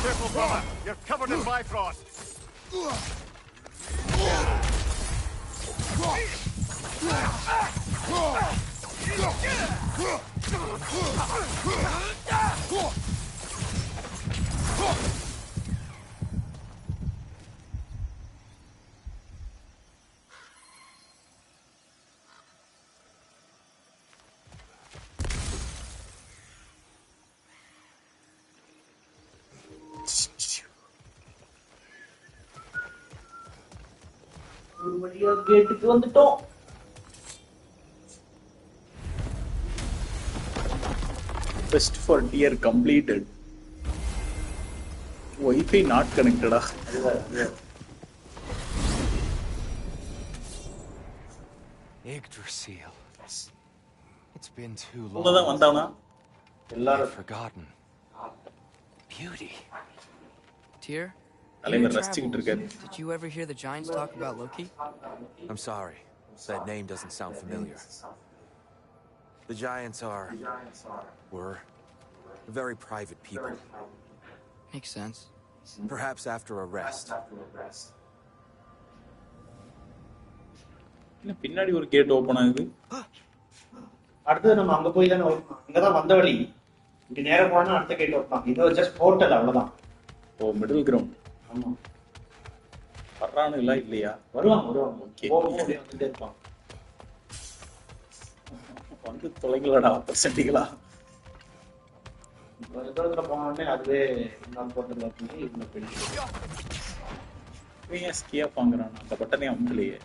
Careful, brother. You're covered in Bifrost. கேட்டுக்கு வந்துட்டோம். Quest for tier completed. Wi-Fi not connected. Yggdrasil. It's been too long. I've forgotten. Beauty. Tyr? Did you ever hear the giants talk about Loki? I'm sorry. That name doesn't sound familiar. The giants were very private people. Makes sense. Perhaps after a rest. பின்னாடி ஒரு gate open ஆகுது. அடுத்து நம்ம அங்க போய் தான அங்கதான் வந்த வழி. இங்க நேரா போனா அடுத்த கேட் ஓபன். இது ஜஸ்ட் போர்ட்டல் அவ்வளவுதான். ஓ மிடில் கிரவுண்ட். ஆமா. வர்றானுங்களா இல்லையா? வருவாங்க. ஓகே. வந்துட்டே இருப்பாங்க. வந்து தொலைங்களடா பர்சன்டிகளா. ஒரு தடவை போனோடனே அதுவே இன்னொரு போர்ட்டல் ஓபன் இன்னும் பெரிய. இவன் ஸ்கியா பாங்கறானா? அந்த பட்டனே அமுக்கலையே.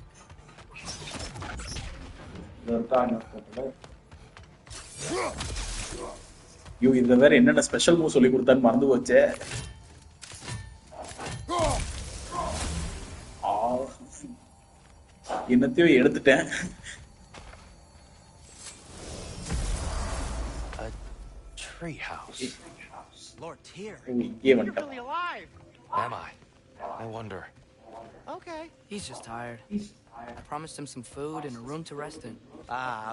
யூ இந்த வேற என்னென்ன ஸ்பெஷல் மூவ் சொல்லி கொடுத்தான்னு மறந்து போச்சே. என்னத்தையும் எடுத்துட்டேன். Treehouse. Lord Tyr. You're really alive. Am I? I wonder. Okay. He's just tired. I promised him some food and a room to rest in.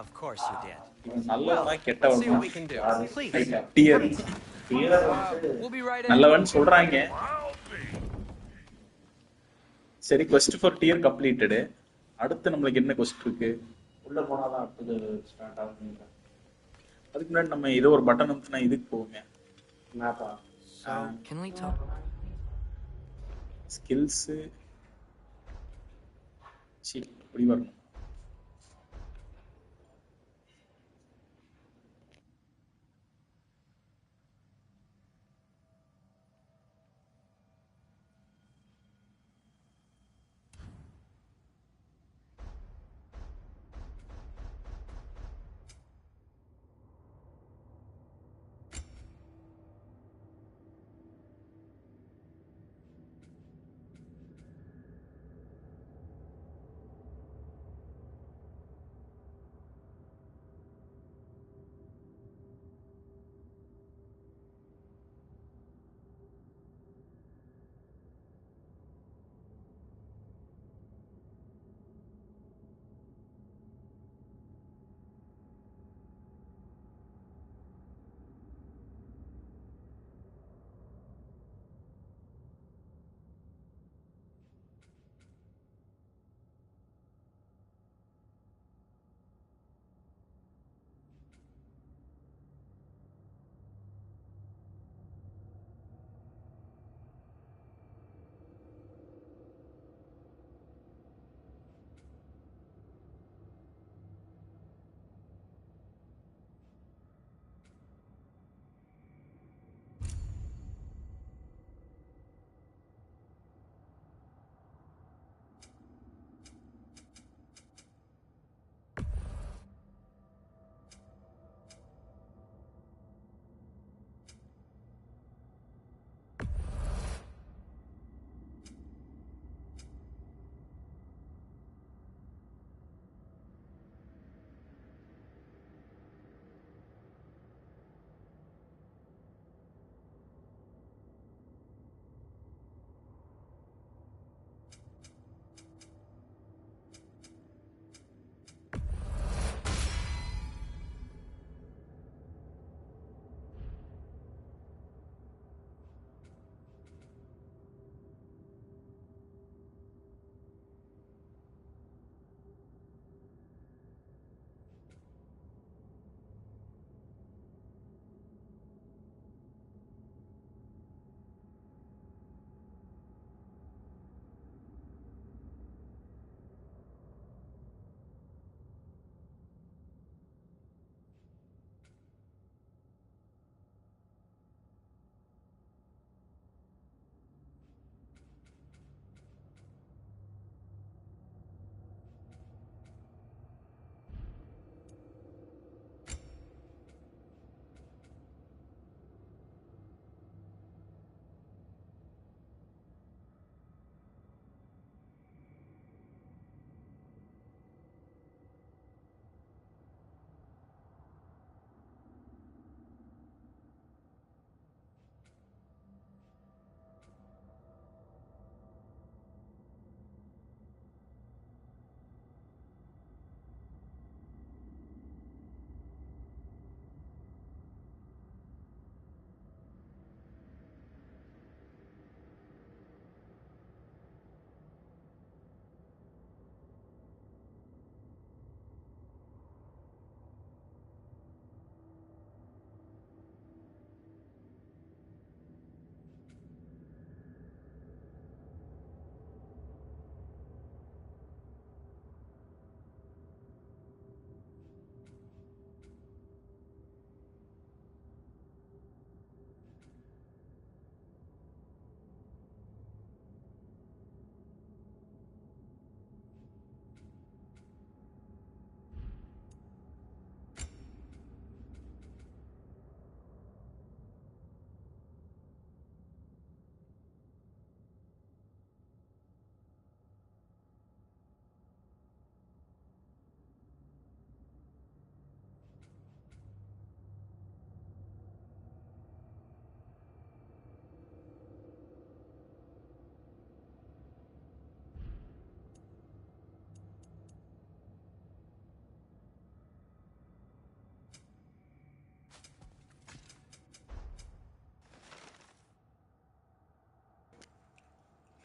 Of course you did. நல்லவனா Let's see கெட்டவனா? what we can do. Please. Dear. We'll be right in. நல்லவன் சொல்றாங்க. சரி quest for tier completed. அடுத்து நமக்கு என்ன quest இருக்கு? உள்ள போனா தான் அடுத்து ஸ்டார்ட் ஆகும். அதுக்கு முன்னாடி நம்ம ஏதோ ஒரு பட்டன் அமுத்தினா இதுக்கு போவோமே. மேப்பா. So, can we talk? Skills. இப்படி வரணும்.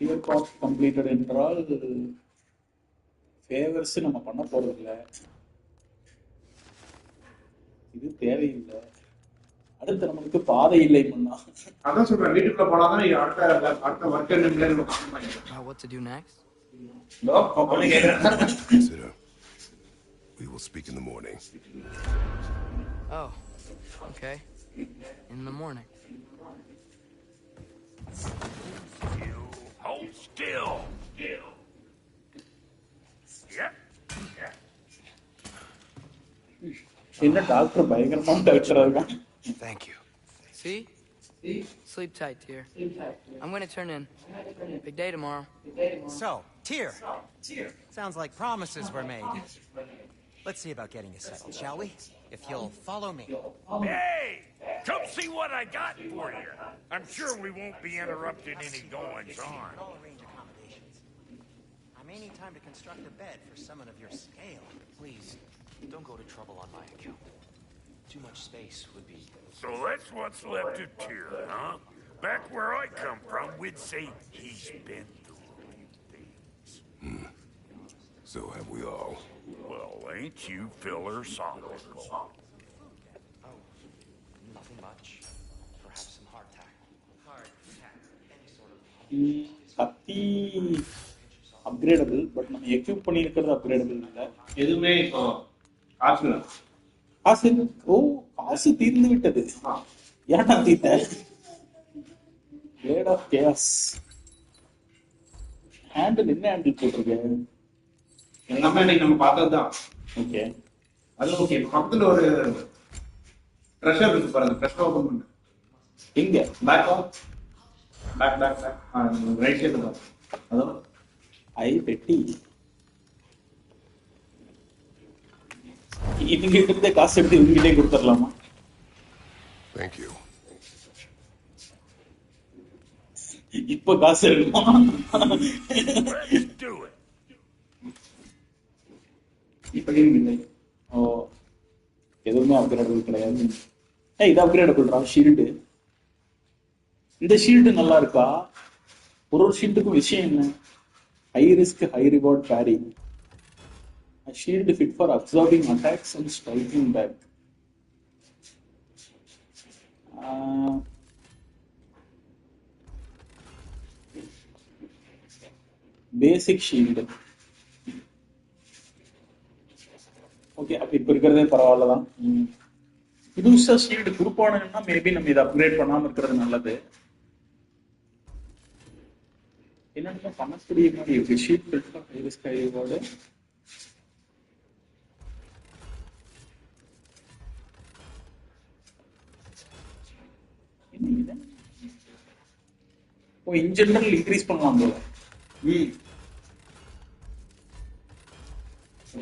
tier cost completed என்றால் favors நம்ம பண்ண போறது இல்ல. இது தேவையில்லை. அடுத்து நமக்கு பாதை இல்லை முன்னா. அதான் சொல்றேன், வீட்டுக்குள்ள போனாதான் அடுத்த work What to do next? Consider. We will speak in the morning. Oh, okay. In the morning. Hold still. Yep. என்ன டாக்டர் பயங்கரமான டாக்டரா இருக்கான். Thank you. See? Sleep tight, dear. I'm going to turn in. Big day tomorrow. So, Tyr. Sounds like promises were made. Let's see about getting you settled, shall we? If you'll follow me. Hey! Come see what I got for you. I'm sure we won't be interrupting any goings-on. I'll arrange accommodations. I may need time to construct a bed for someone of your scale. Please, don't go to trouble on my account. Too much space would be... So that's what's left of Tyr, huh? Back where I come from, we'd say he's been through a few things. So have we all. Well, ain't you philosophical? Oh, nothing much. Perhaps some hardtack. Any sort of... கத்தி upgradable, but நம்ம equip பண்ணி இருக்கிறது upgradable இல்ல. எதுவுமே இப்போ காசு காசு தீர்ந்து விட்டது. ஏன்டா தீர்த்த? Blade of case. ஹேண்டில் என்ன ஹேண்டில் போட்டிருக்கேன்? எல்லாமே இன்னைக்கு நம்ம பார்த்ததுதான். ஓகே, அது ஓகே. பக்கத்துல ஒரு ட்ரெஷர் இருக்கு பாருங்க, ட்ரெஷர் ஓபன் பண்ணு. எங்க? பேக் ரைட் சைடு தான். அதோ ஐ பெட்டி. இவங்க கிட்ட காசு எடுத்து இவங்ககிட்டே கொடுத்துடலாமா? Thank you. இப்ப காசு எடுக்கணுமா? Let's do it. இப்படியும் இல்லை. ஓ, எதுவுமே அப்கிரேடபிள் கிடையாது. இது அப்கிரேடபிள்ரா ஷீல்டு. இந்த ஷீல்டு நல்லா இருக்கா? ஒரு ஷீல்டுக்கும் விஷயம் என்ன? High risk high reward Peri. A shield fit for absorbing attacks and striking back. Basic shield. Okay, அப்ப இப்ப இருக்கிறதே பரவாயில்லதான். புதுசா ஷீல்டு கொடுப்பானுங்கன்னா மேபி நம்ம இதை அப்கிரேட் பண்ணாம இருக்கிறது நல்லது. என்னென்ன பண்ணக்கூடிய மாதிரி இருக்கு. Shield fit for high risk high reward. Oh, in general increase பண்ணலாம் போல.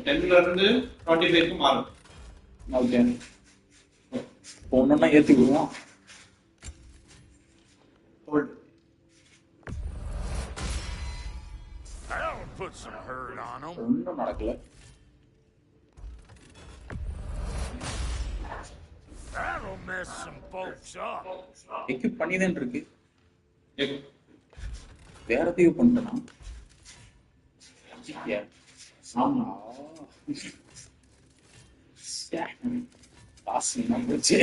10ல இருந்து 25க்கு மாறும். ஓகே, ஒன்னொன்னா ஏத்தி விடுவோம். Hold. That'll put some hurt on him. ஒன்றும் நடக்கல. That'll mess some folks up. Equip பண்ணிதான் இருக்கு. வேற எதையும் பண்ணிட்டேனா? ஆமா, காசு என்ன போச்சு.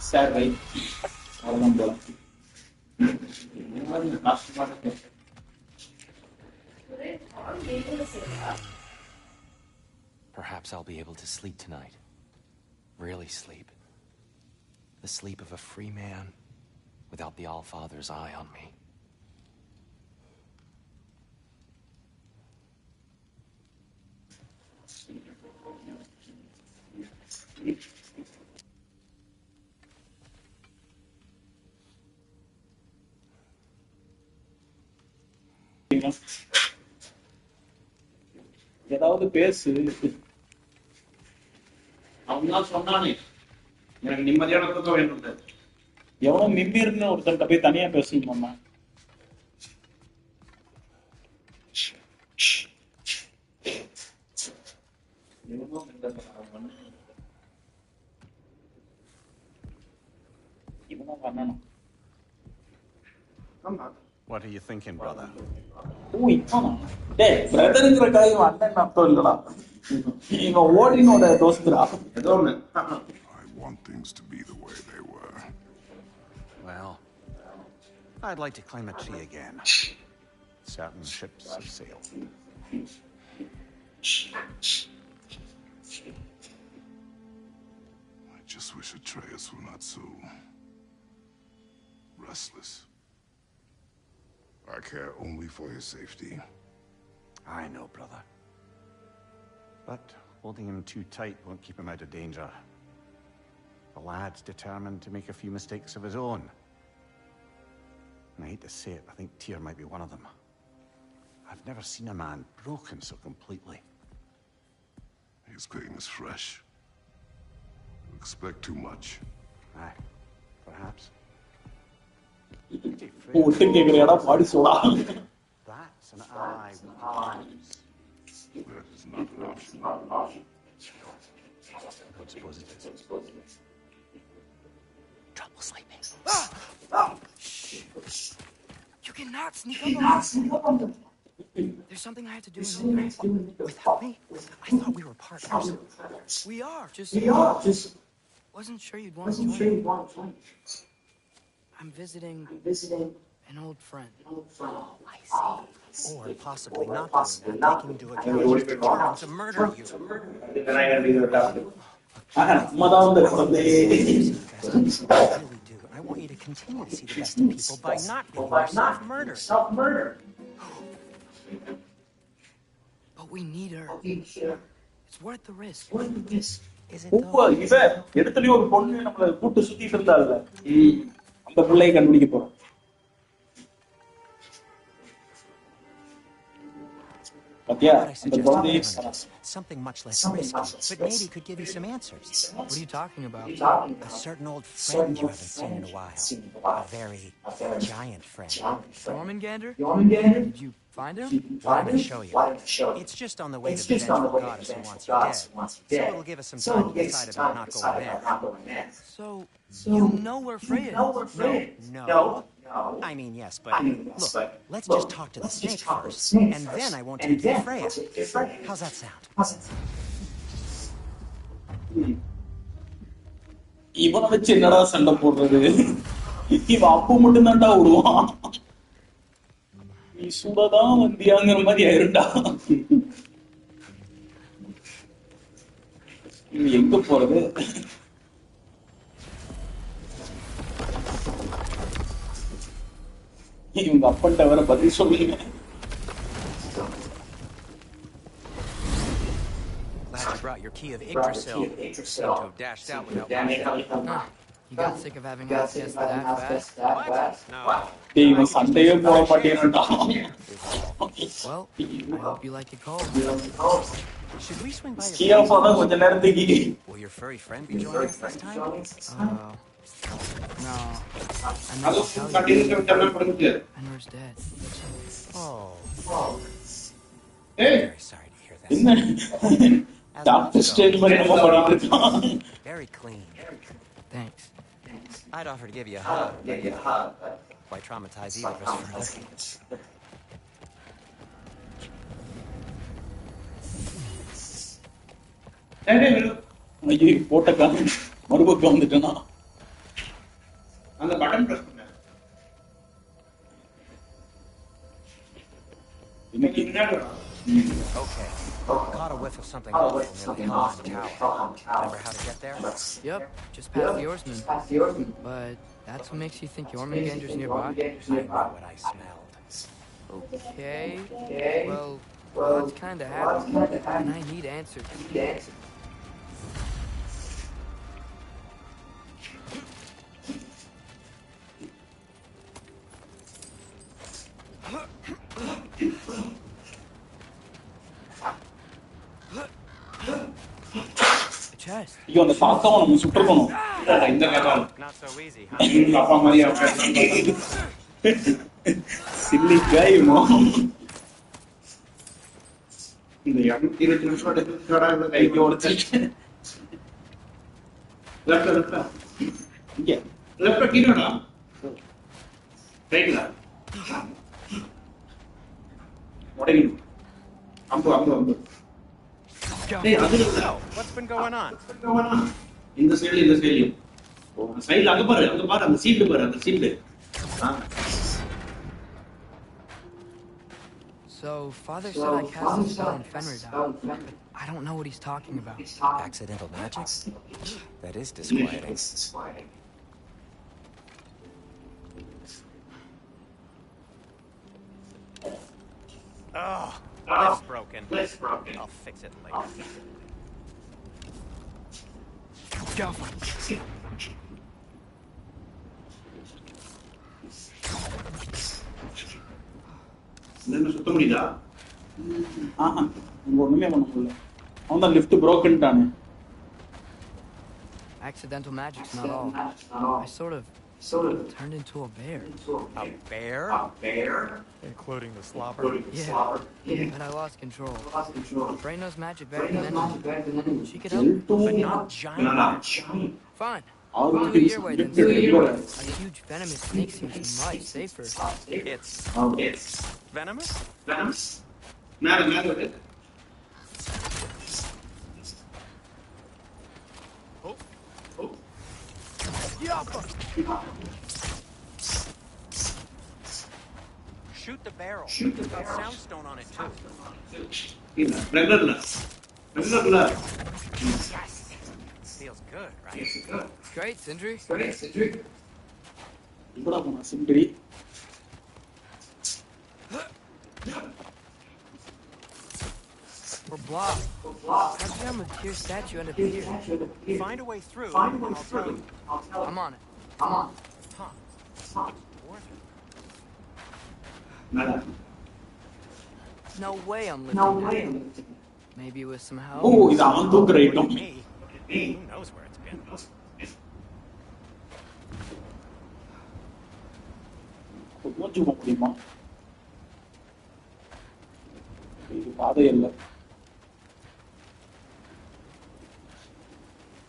சார் வை, அவ்வளவுதான் போல. Perhaps I'll be able to sleep tonight. Really sleep. The sleep of a free man without the All-Father's eye on me. ஏதாவது பேசு. அவன் தான் சொன்னானே எனக்கு நிம்மதியான தூக்கம் வேணும். எவ்வளவு நிம்மீர்னு ஒருத்தர்கிட்ட போய் தனியா பேசணுமா? இவனும் பண்ணணும். What are you thinking, brother? ஓ இப்பானா டேய் பிரதர்ங்கற காரியம் அண்ணன் அர்த்தம் இல்லடா இவன் ஓடினோட தோஸ்துடா ஏதோ ஒண்ணு I want things to be the way they were. Well, I'd like to climb a tree again. Certain ships have sailed. I just wish Atreus were not so restless. I care only for his safety. I know, brother. But holding him too tight won't keep him out of danger. The lad's determined to make a few mistakes of his own. And I hate to say it, I think Tyr might be one of them. I've never seen a man broken so completely. His pain is fresh. You expect too much. Aye, perhaps. ஒட்டு கேக்குறியாடா பாடி சொல்லா That's an ally we could use. That is not an option. I don't suppose it is. Trouble sleeping. Shh. You cannot sneak up on them. There's something I have to do in the night. Without me? I thought we were partners. We are. Just wasn't sure you'd want to join. I'm visiting an old friend. Oh, I see. Or possibly not doing that, taking into account he's determined to murder you. then I gotta be the doctor. அம்மாதான் வந்து குழந்தை I really do. I want you to continue to see the best in people by not getting yourself murdered. But we need her. It's worth the risk. Is it உப்பு though? இவ இடத்துலயும் ஒரு பொண்ணு நம்மள கூட்டு சுத்திட்டு இருந்தாள்ல அந்த பிள்ளையை கண்டுபிடிக்க போறோம் பாத்தியா What I அந்த suggest குழந்தையை something much less risky, but maybe could give you some answers. What are you talking about? A certain old friend you haven't seen in a while. A very giant friend. Jormungandr? Did you find him? Want me to show you? It's just on the way to the vengeful goddess who wants you dead. So it'll give us some time to decide about not going there. So, you know where Freya is? No. I mean, yes, but look, let's just talk to the snake first, and then I won't take you to Freya. How's that sound? இவனை வச்சு என்னடா சண்டை போடுறது இவன் அப்ப மட்டும் தான்டா விடுவான் நீ சுடதான் வந்தியாங்கிற மாதிரி ஆயிருண்டா இவன் எங்க போறது இவங்க அப்பன்ட்ட வேற பதில் சொல்லுங்க Glad you brought your key of Yggdrasil. Seem to have dashed out without much. You got sick of having us guess that fast? What? No. டேய் இவன் சண்டையே போட மாட்டேன்டா Well, I hope you like it cold. Should we swing by your கியா போனா கொஞ்ச நேரத்துக்கு Will your furry friend be joining us this time? No. I அது meant to tell continue you. பண்ண முடியாது Enver's dead. Oh, ஏய் very sorry to hear that. என்ன doctor stage மாதிரி நம்ம பண்ணிட்டு இருக்கான் Very clean. Thanks. I'd offer to give you a hug, but why traumatize either of us further? டேய் விடு ஐயோ போட்டக்கா மறுபக்கம் வந்துட்டேனா அந்த பட்டன் பிரஸ் பண்ணு இன்னைக்கு முன்னாடி வா Okay. Caught a whiff of something awful near the Helm Tower. Remember how to get there? Yep, just past the oarsman. But that's what makes you think Jormungandr's nearby? I know what I smelled. Okay. Well, that's kind of happening. And I need answers. Chest. ஐயோ அந்த காக்காவை நம்ம சுட்டுக்கணும் இந்த கதை Not so easy, huh? அப்பா மாதிரி chilli Kaimoh இந்த 220 நிமிஷம் எடுத்து கைக்கு உடைச்சிட்டு லெஃப்ட் இங்க லெஃப்ட் கீழடா ரைட்ல உடைக்கணும். அம்பு. டேய் அது இல்ல. So, what's been going on? இந்த சைடுல. சைடுல அங்க பாரு அந்த சீல்டு பாரு அந்த sealed. So, Father said I cast a spell on Fenrir down, but I don't know what he's talking about. Accidental magic? That is disquieting. Oh, lift's broken. I'll fix it later. Go. என்ன சுத்த முடியல? இங்க ஒண்ணுமே பண்ண முடியல. அவன் தான் lift broken-டானே. Accidental magic's not all. I sort of turned into a bear. A bear? Including the slobber? Yeah, but I lost control. Brain knows magic better than anyone. She could help, But not giant. Fine. I'll Do do it your way then. A huge venomous snake seems much safer. It's venomous? மேல விடு. Shoot the barrel. Got soundstone on it too. இல்ல ரெகுலர்ல. Yes. Feels good, right? Great, Sindri. எங்கடா போனா Zimri? We're blocked. How'd you have a Tyr statue end up here? Find a way through. I'll tell you. I'm on it. Huh. மேல. No way I'm lifting it. Maybe with some help. ஓ இது அவன் தூக்குற item. Me. Who knows where it's been? கொஞ்சம் போக முடியுமா? இது பாதை இல்ல.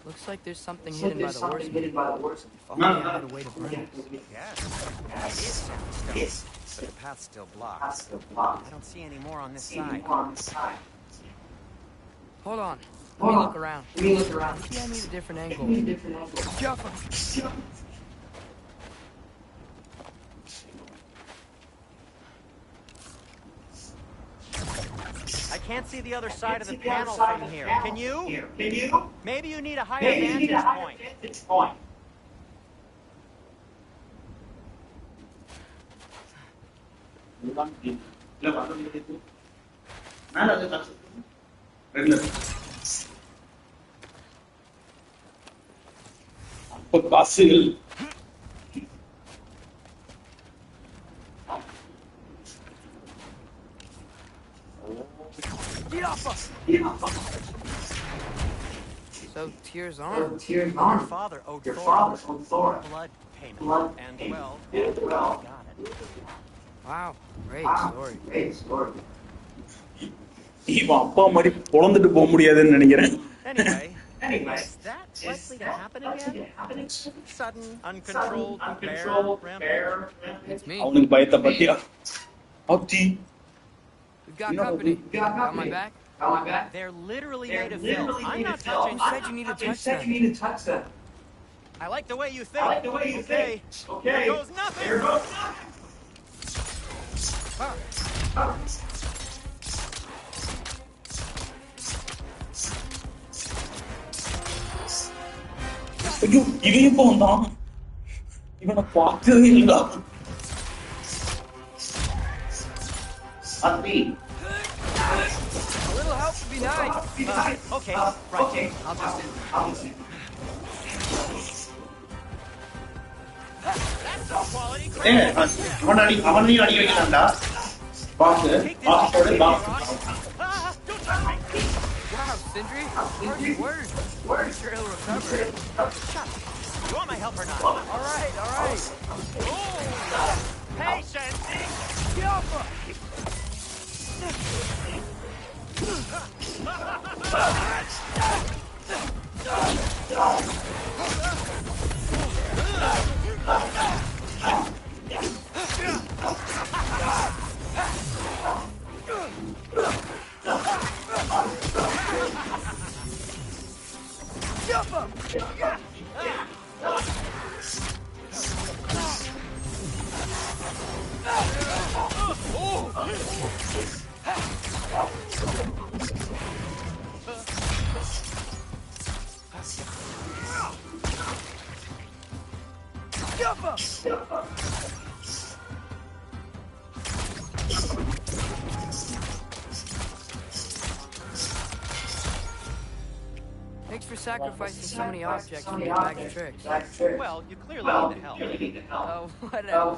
Looks like there's something hidden by the horseman. If only I had a way to bring it. Yes. It is soundstone. But the path's still blocked. I don't see any more on this side. Hold on. Let me look around. Maybe I need a different angle. Jump. I can't see the other side of the panel from here. Can you? Maybe you need a higher vantage point. இதுதான் game. இல்ல வந்து நிக்குது. மேல அது காசு. Regular. அப்ப காசுகள் So, Tyr's arm. Your father owed Thor blood payment. And, well, got it. Wow, great story. இவன் அப்பா மாதிரி பொழந்துட்டு போக முடியாதுன்னு நினைக்கிறேன். Anyway, is that likely to happen again? Sudden, uncontrolled bear rampage? It's me. அவனுக்கு பயத்தை பத்தியா? அத்தி We've got company. Got my back? They're literally made of film. I'm not touching. You said you need to touch them. I like the way you think. Okay. There goes nothing. ஐயோ இவன் எப்ப வந்தான்? இவனை பார்த்ததே இல்ல. அத்தி. A little help would be nice. Okay, right. I'll just That's some quality. அவனையும் அடி வைக்கலாம்டா. பாஸ் போடு pass. Don't touch me. Wow, Sindri. Harsh words. Sure he'll recover. You want my help or not? All right. Patience. Thanks for sacrificing so many objects for your bag of tricks. Well, you clearly need the help. Oh, whatever.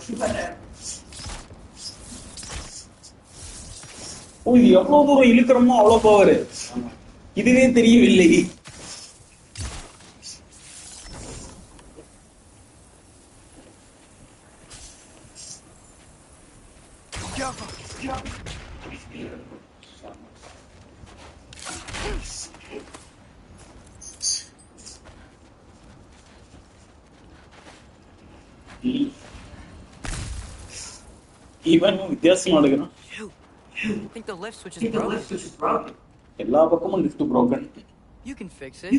ஓ இது எவ்வளவு தூரம் இழுக்கிறோமோ அவ்வளவு power. இதுவே தெரியவில்லை. இவன் வித்தியாசமா எடுக்கிறான். I think the lift switch is broken. எல்லா பக்கமும் lift broken. You can fix it,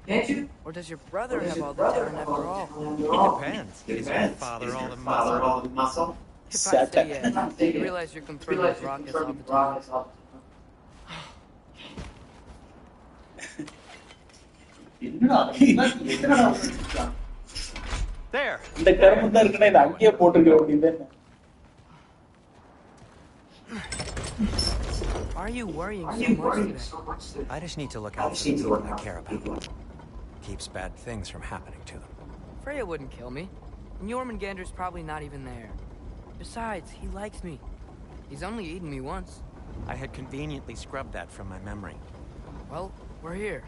can't you? Or does your brother have all the talent after all? It depends. Is your father all the muscle? If I say yes, you realize you're confirmed with rockets all the time. There. இந்த கரும்பு தான் இருக்குன்னா இதை அங்கேயே போட்டுருக்க வேண்டியது. Why are you worrying so much today? I just need to look out for the people I care about. Keeps bad things from happening to them. Freya wouldn't kill me. And Jormungandr's probably not even there. Besides, he likes me. He's only eaten me once. I had conveniently scrubbed that from my memory. Well, we're here.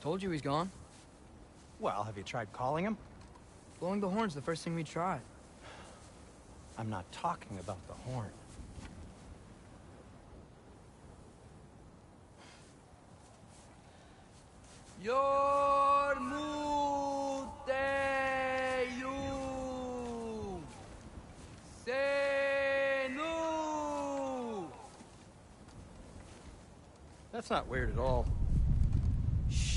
Told you he's gone. Well, have you tried calling him? Blowing the horn's the first thing we tried. I'm not talking about the horn. That's not weird at all. Shh.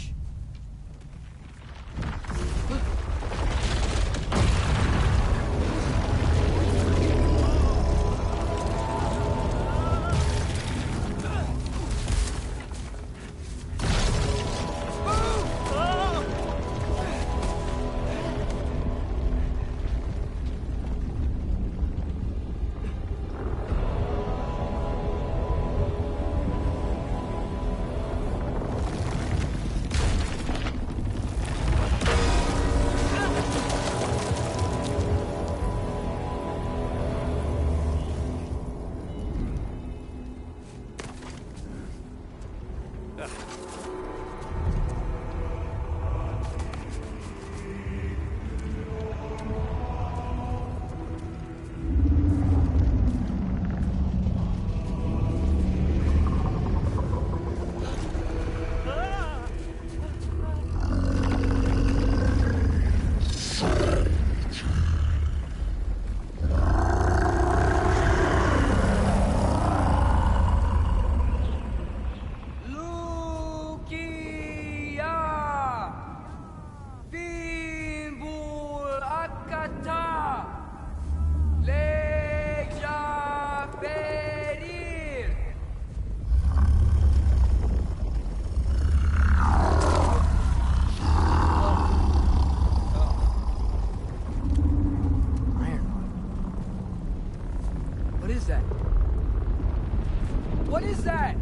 What is that?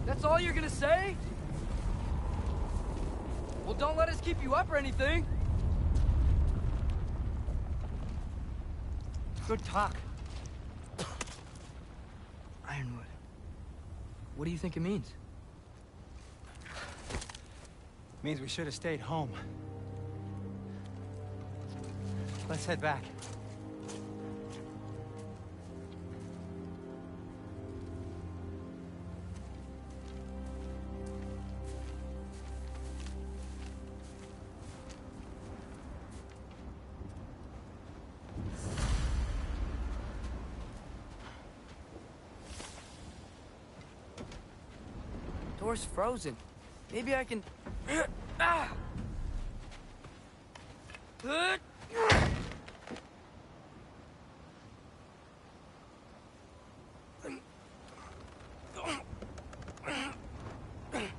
That's all you're gonna say? Well, don't let us keep you up or anything. Good talk. Ironwood. What do you think it means? Means we should have stayed home. Let's head back. door's frozen. Maybe I can... Ah!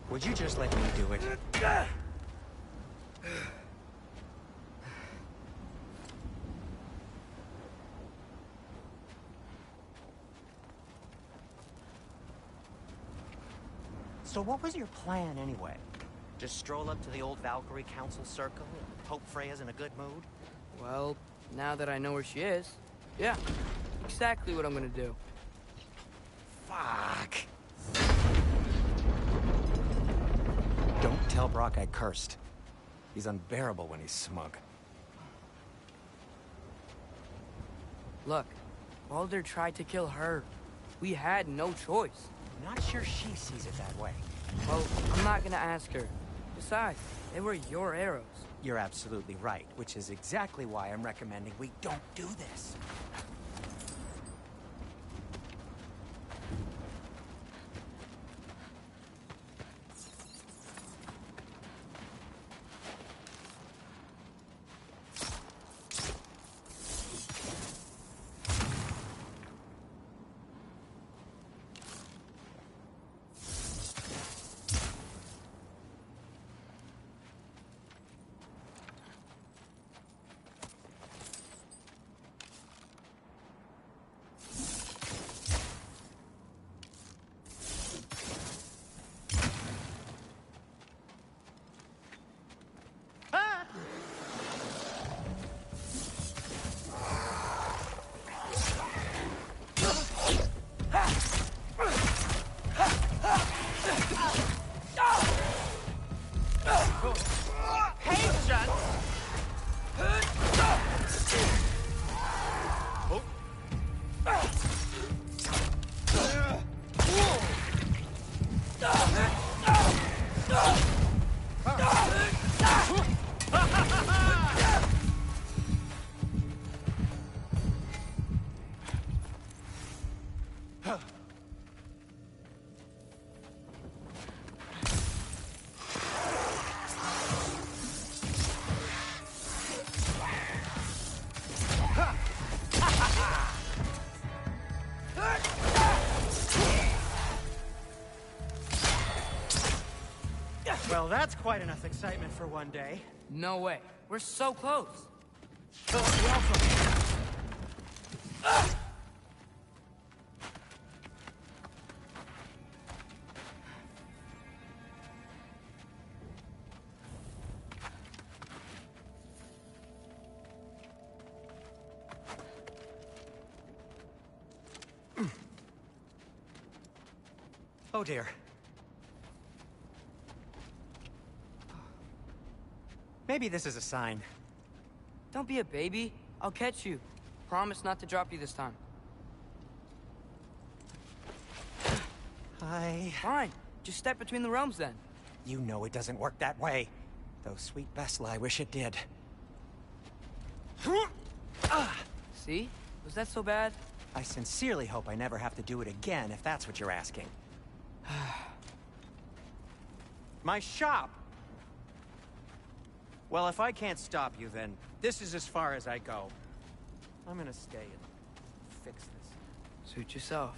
Would you just let me do it? So what was your plan anyway? Just stroll up to the old Valkyrie Council circle and hope Freya's in a good mood? Well, now that I know where she is, yeah, exactly what I'm gonna do. Fuck. Don't tell Brock I cursed. He's unbearable when he's smug. Look, Baldur tried to kill her. We had no choice. Not sure she sees it that way. Well, I'm not gonna ask her. Besides, they were your arrows. You're absolutely right, which is exactly why I'm recommending we don't do this. Well, that's quite enough excitement for one day. No way. We're so close. Oh dear. Maybe this is a sign. Don't be a baby. I'll catch you. Promise not to drop you this time. Fine. Just step between the realms then. You know it doesn't work that way. Though sweet Bessla, I wish it did. See? Was that so bad? I sincerely hope I never have to do it again, if that's what you're asking. My shop! Well, if I can't stop you, then this is as far as I go. I'm gonna stay and fix this. Suit yourself.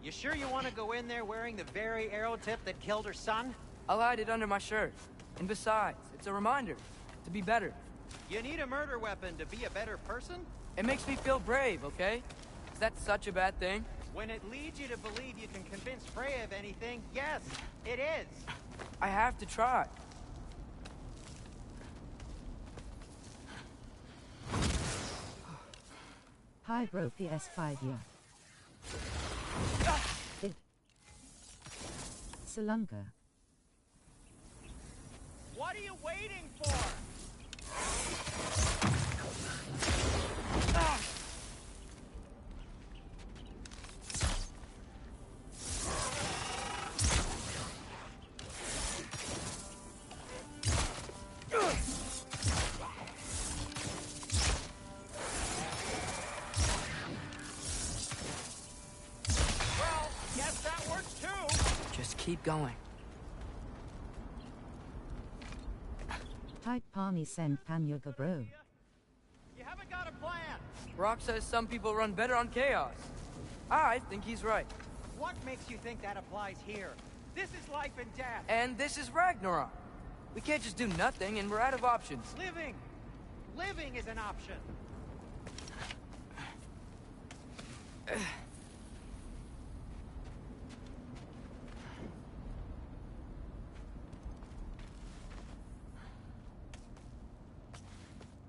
You sure you want to go in there wearing the very arrow tip that killed her son? I'll hide it under my shirt. And besides, it's a reminder to be better. You need a murder weapon to be a better person? It makes me feel brave, okay? Is that such a bad thing? When it leads you to believe you can convince Freya of anything, yes, it is. I have to try. Hi bro PS5 yeah. Id. Salunga. What are you waiting for? Well, guess that works too. Just keep going. Type palmy send pan yoga bro. You haven't got a plan. Rock says some people run better on chaos. I think he's right. What makes you think that applies here? This is life and death. And this is Ragnarok. We can't just do nothing, and we're out of options. Living. Living is an option.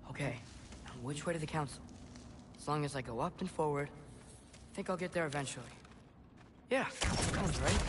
Okay, now which way to the council? As long as I go up and forward, I think I'll get there eventually. Yeah, sounds right.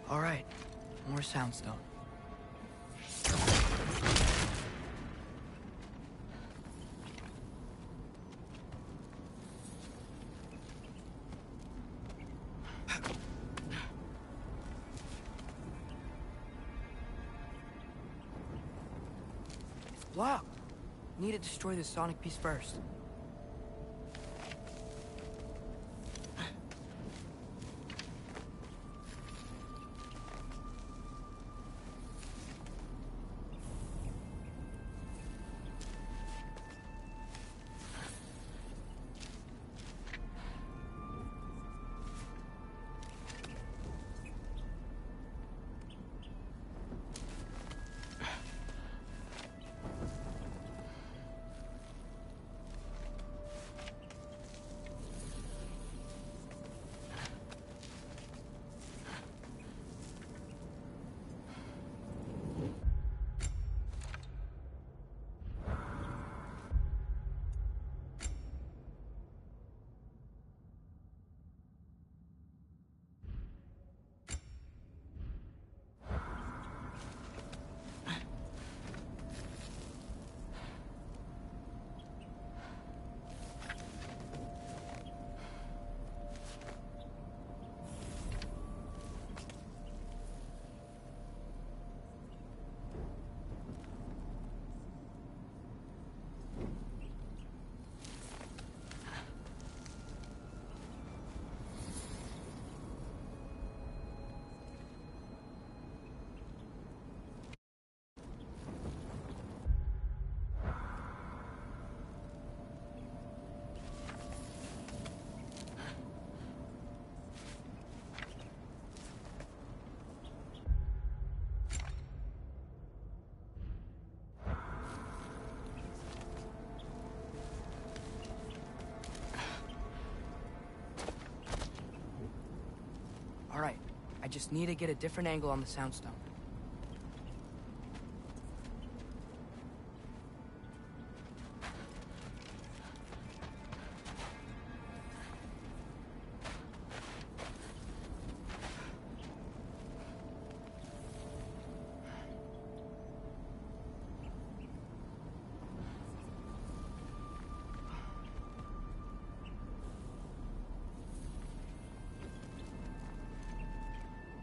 All right, more soundstone. It's blocked. Need to destroy the sonic piece first. just need to get a different angle on the soundstone.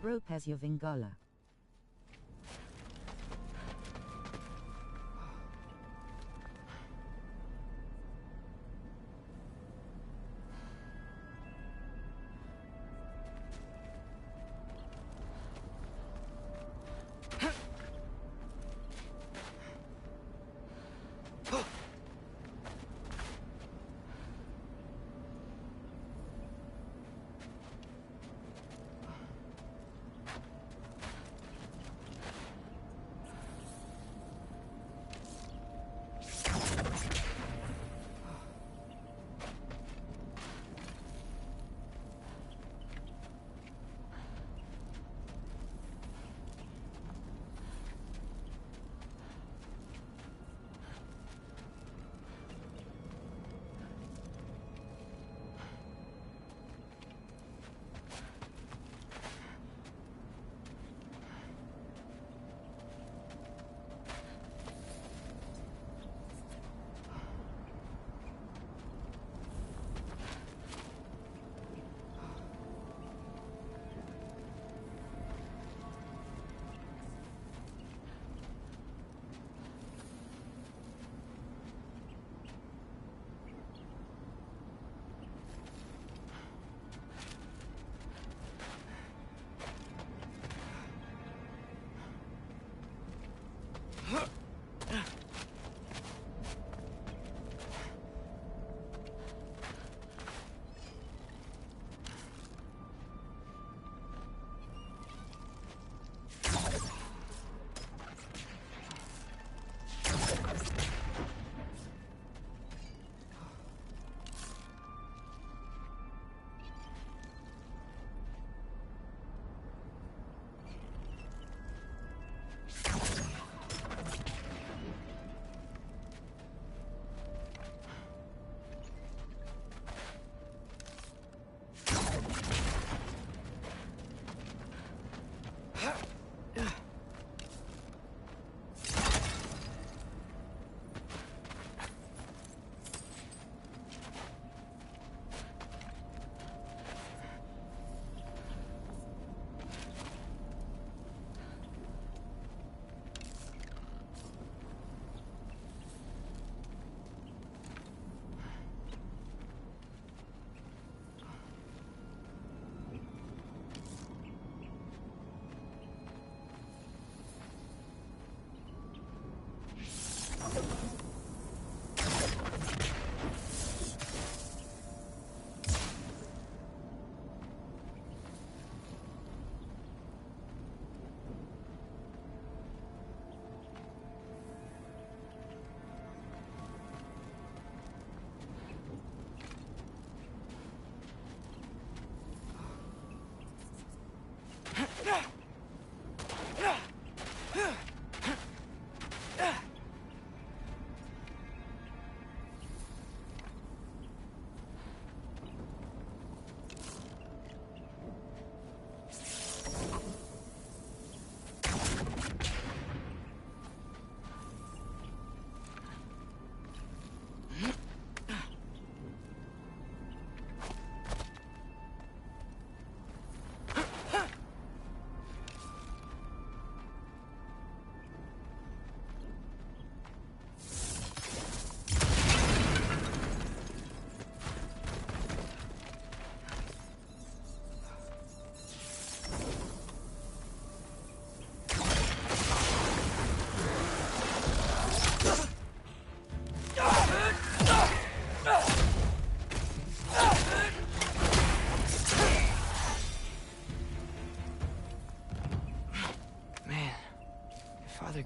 Rope has your Vingala.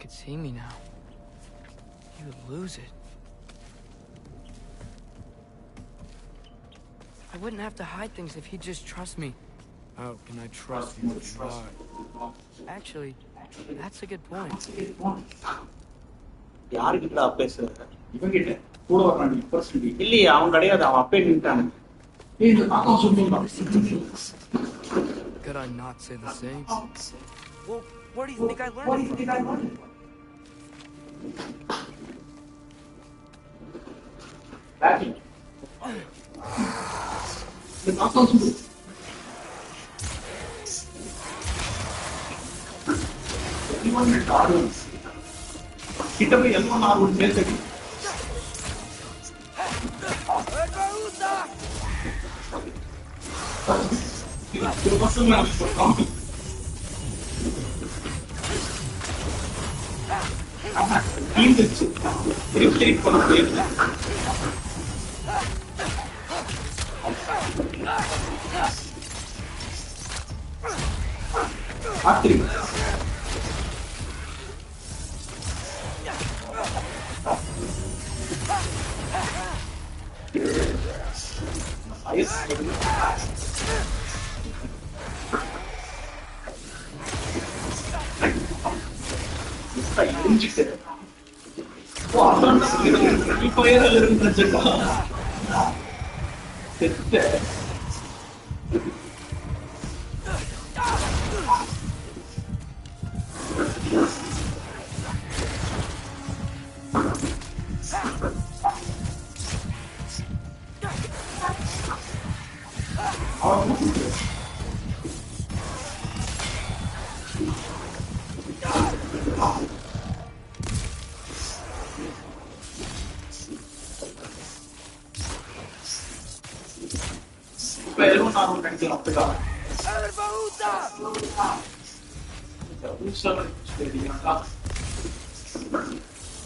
Could see me now. He would lose it. I wouldn't have to hide things if he'd just trust me. How can I trust you if you lie? Actually, that's a good point. யாருக்கிட்டடா பேசுற? இவன் கிட்ட கூட வரான் பர்சன்டி இல்லையே, அவன் கிடையாது, அவன் அப்பே நின்ட்டான். இது நான் சொல்லுங்க. Could I not say the same? Well, where do you think I learned it from? Backing. இது நான் சொல்லுங்க. Anyone with arms. கிட்ட போய் எல்லாம் நான் ஒரு சேர்த்து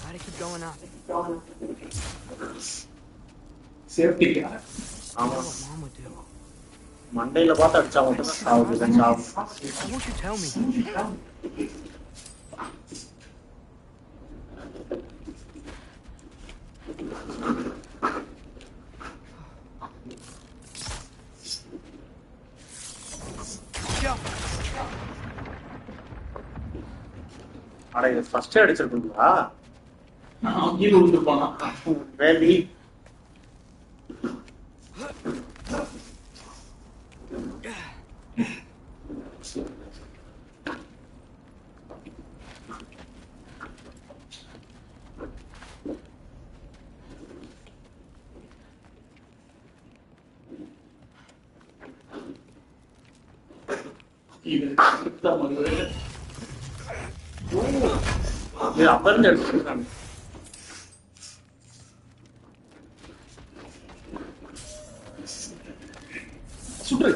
Gotta keep going up. Safety What Mom would do. மண்டையில பார்த்து அடிச்சா மட்டும் சாவுது. Why won't you tell me? அட, இது ஃபர்ஸ்டே அடிச்சிருக்கீங்களா? கீழே விழுந்து போனா வேலி அப்ப இருந்து எடுத்துருக்காங்க. சுற்று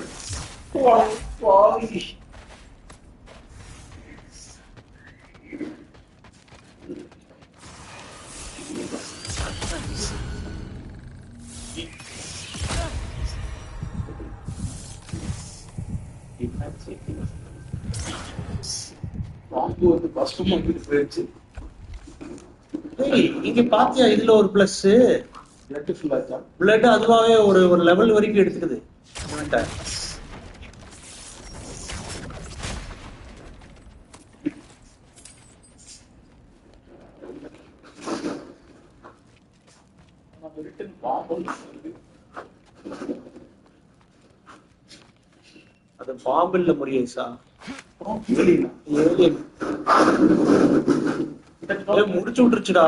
பாம்பு வந்து கஷ்டமா போயிடுச்சு. இங்க பாத்தியா, இதுல ஒரு பிளஸ் பிளட் ஃபுல் ஆச்சா? பிளட் அதுவாவே ஒரு ஒரு லெவல் வரைக்கும் எடுத்துக்குது. அது பாம்பு இல்ல முரியேசா, முடிச்சு விட்டுருச்சுடா.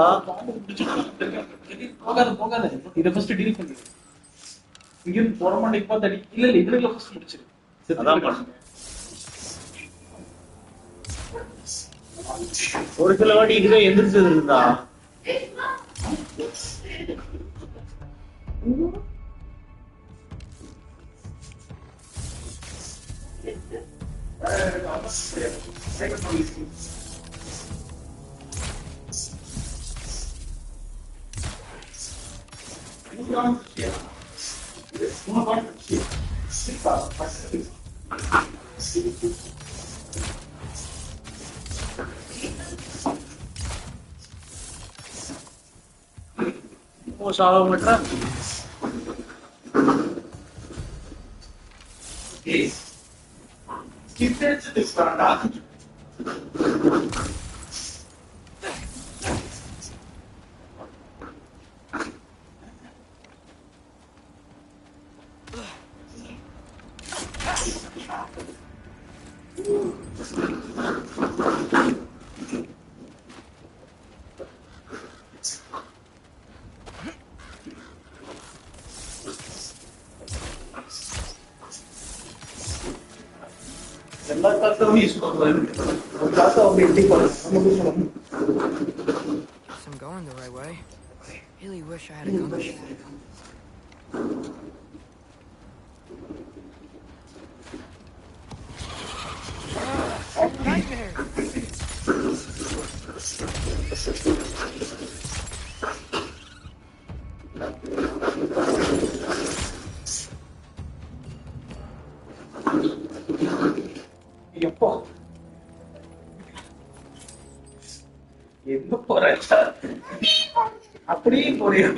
போகாத போகாத, இதை ஃபர்ஸ்ட் டீல் பண்ணு. இங்க இருந்து போற மாட்டேங்க பார்த்தா இல்ல இல்ல இதுல ஃபர்ஸ்ட் முடிச்சிரு. அதான் பண்ணுங்க. ஒரு சில வாட்டி இதுவே எந்திரிச்சது இருந்தா சாக மாட்டேன். முடிச்சுட்டான்டா. எல்லா காசும் யூஸ் பண்ணுவாரு. ஒரு காசை அவங்க எப்படி பண்ணணும்? Guess I'm going the right way. Really wish I had a compass. Nightmare! எப்போ எங்க போற அப்படியே போறியா?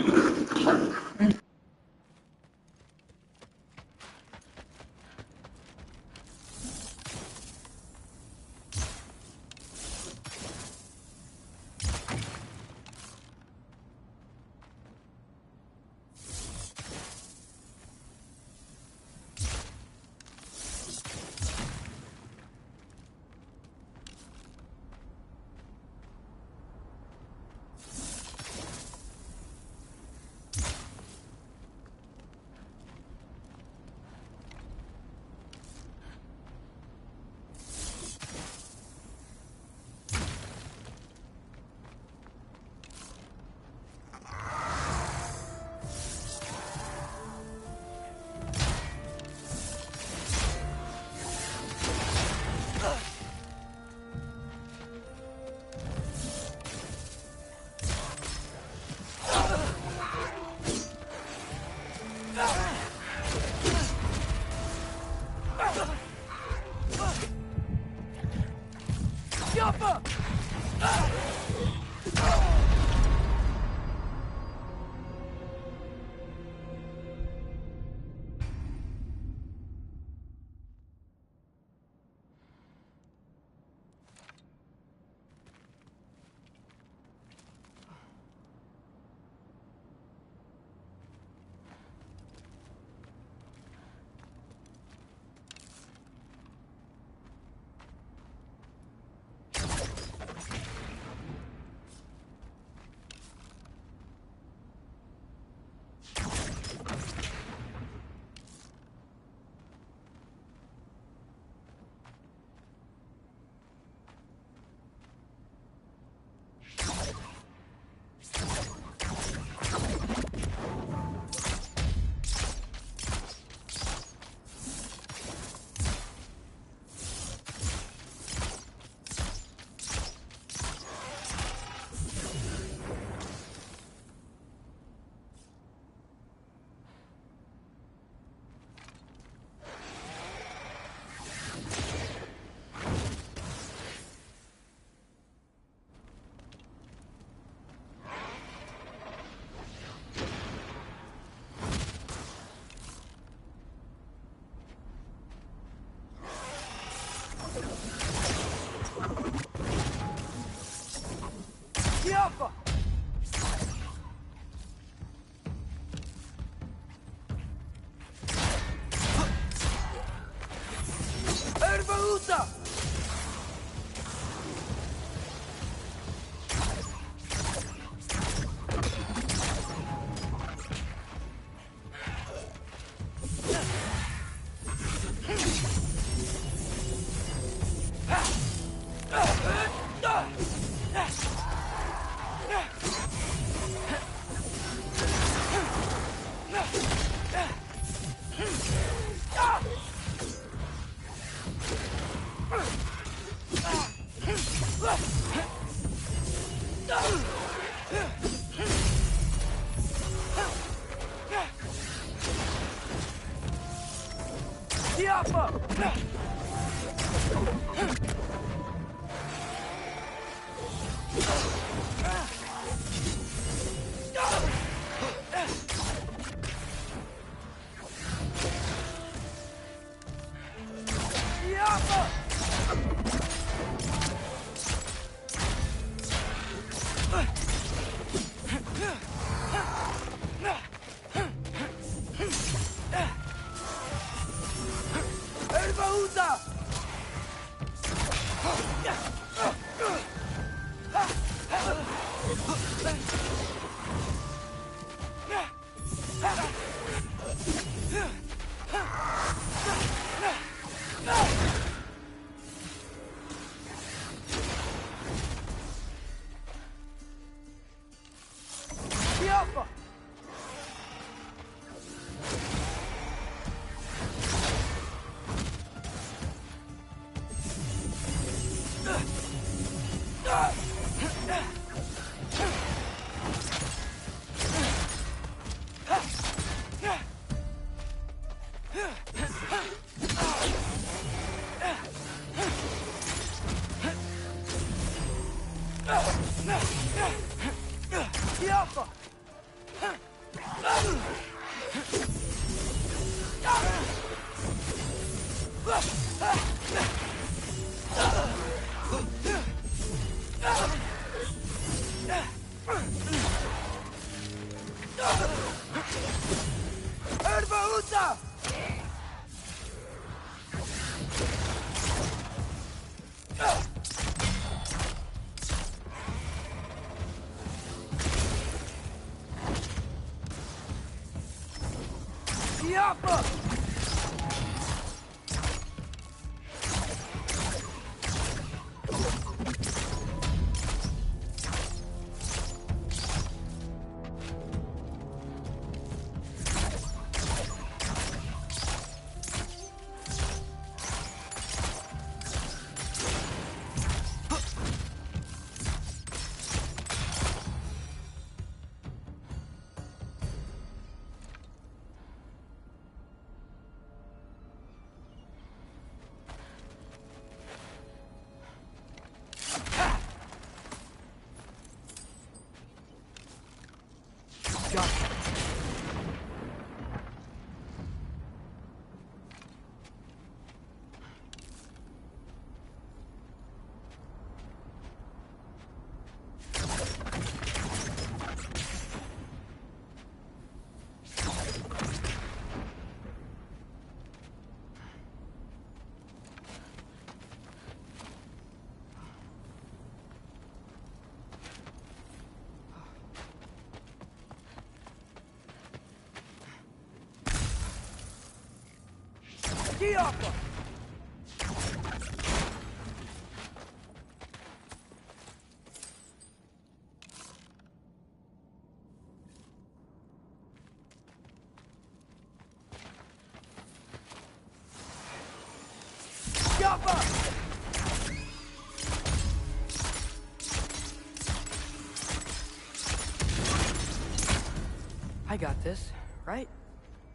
I got this, right?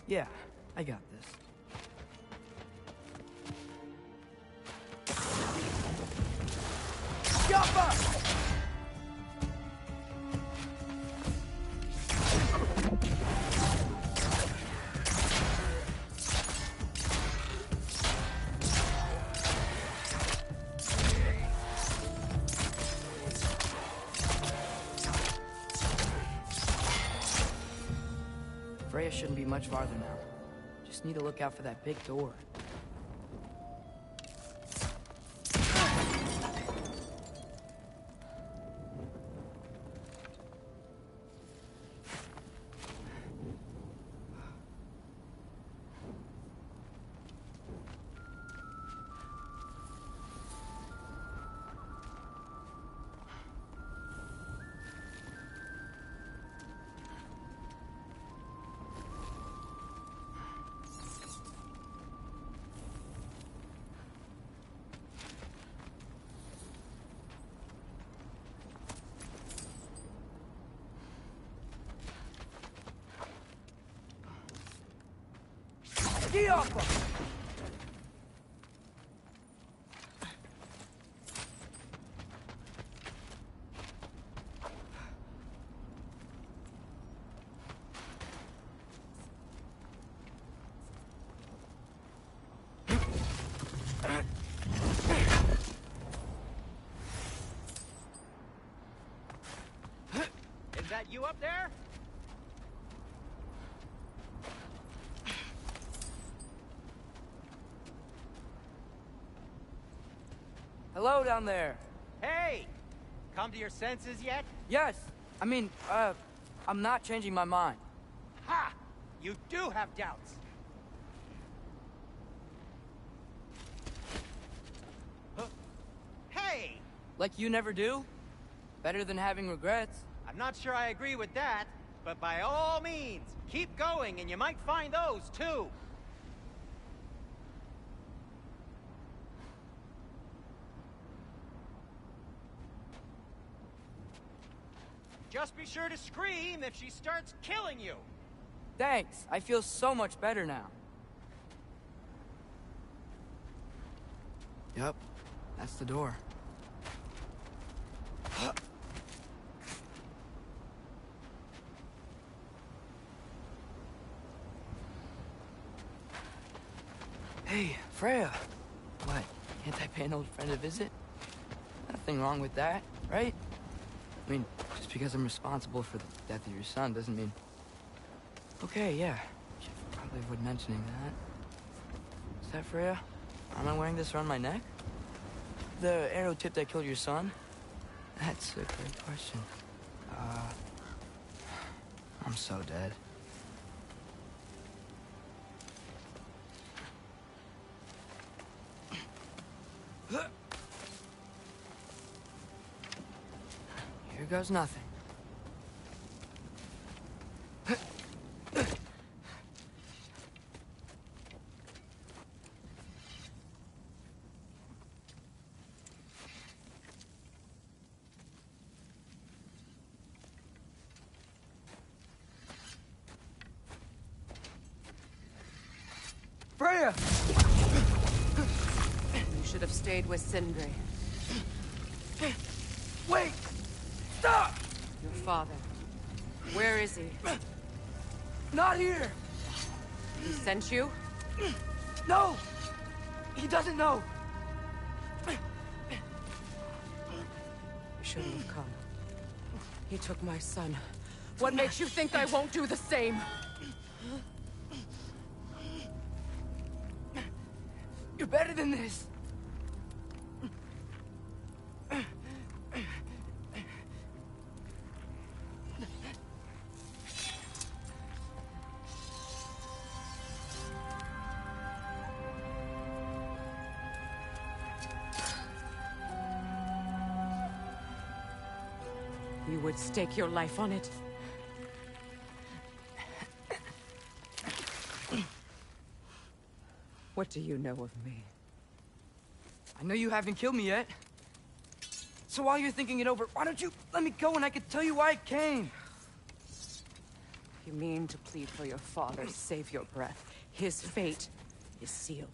Yeah, I got this. Freya shouldn't be much farther now. Just need to look out for that big door. you up there? Hello down there. Hey! Come to your senses yet? Yes. I mean, I'm not changing my mind. Ha! You do have doubts. Huh? Hey! Like you never do? Better than having regrets. I'm not sure I agree with that, but by all means, keep going and you might find those too. Just be sure to scream if she starts killing you. Thanks. I feel so much better now. Yep. That's the door. Hey, Freya. What? Can't I pay an old friend a visit? Nothing wrong with that, right? I mean, just because I'm responsible for the death of your son doesn't mean... Okay, yeah. Should probably avoid mentioning that. Is that Freya? Am I wearing this around my neck? The arrow tip that killed your son? That's a great question. I'm so dead. Here goes nothing. Freya! You should have stayed with Sindri. Wait! Stop! Your father. Where is he? Not here! He sent you? No! He doesn't know! You shouldn't have come. He took my son. What makes you think I won't do the same? You're better than this! You would stake your life on it? What do you know of me? I know you haven't killed me yet. So while you're thinking it over, why don't you let me go and I can tell you why I came? You mean to plead for your father, save your breath. His fate is sealed.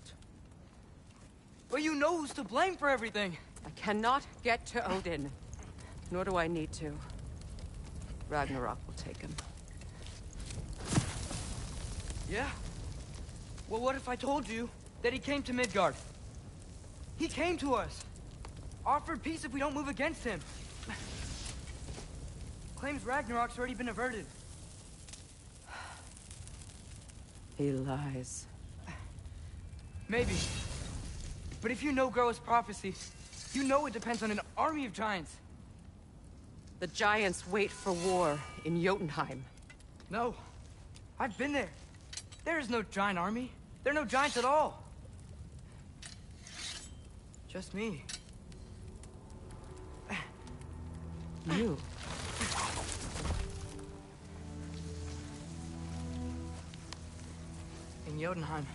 But you know who's to blame for everything. I cannot get to Odin. Nor do I need to. Ragnarok will take him. Yeah? Well, what if I told you that he came to Midgard? He came to us. Offered peace if we don't move against him. Claims Ragnarok's already been averted. He lies. Maybe. But if you know Groa's prophecy, you know it depends on an army of giants. The giants wait for war in Jotunheim. No. I've been there. There is no giant army. There are no giants at all. Just me. You. In Jotunheim,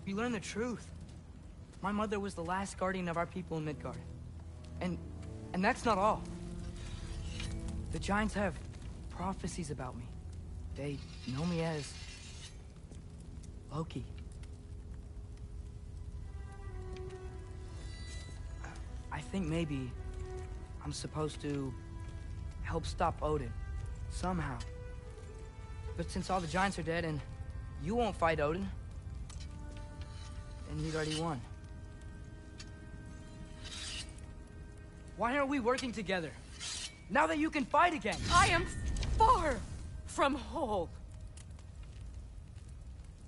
we learn the truth. My mother was the last guardian of our people in Midgard. And that's not all. The giants have prophecies about me. They know me as Loki. I think maybe I'm supposed to help stop Odin, somehow. But since all the giants are dead and you won't fight Odin, then he's already won. Why aren't we working together? Now that you can fight again! I am far from whole.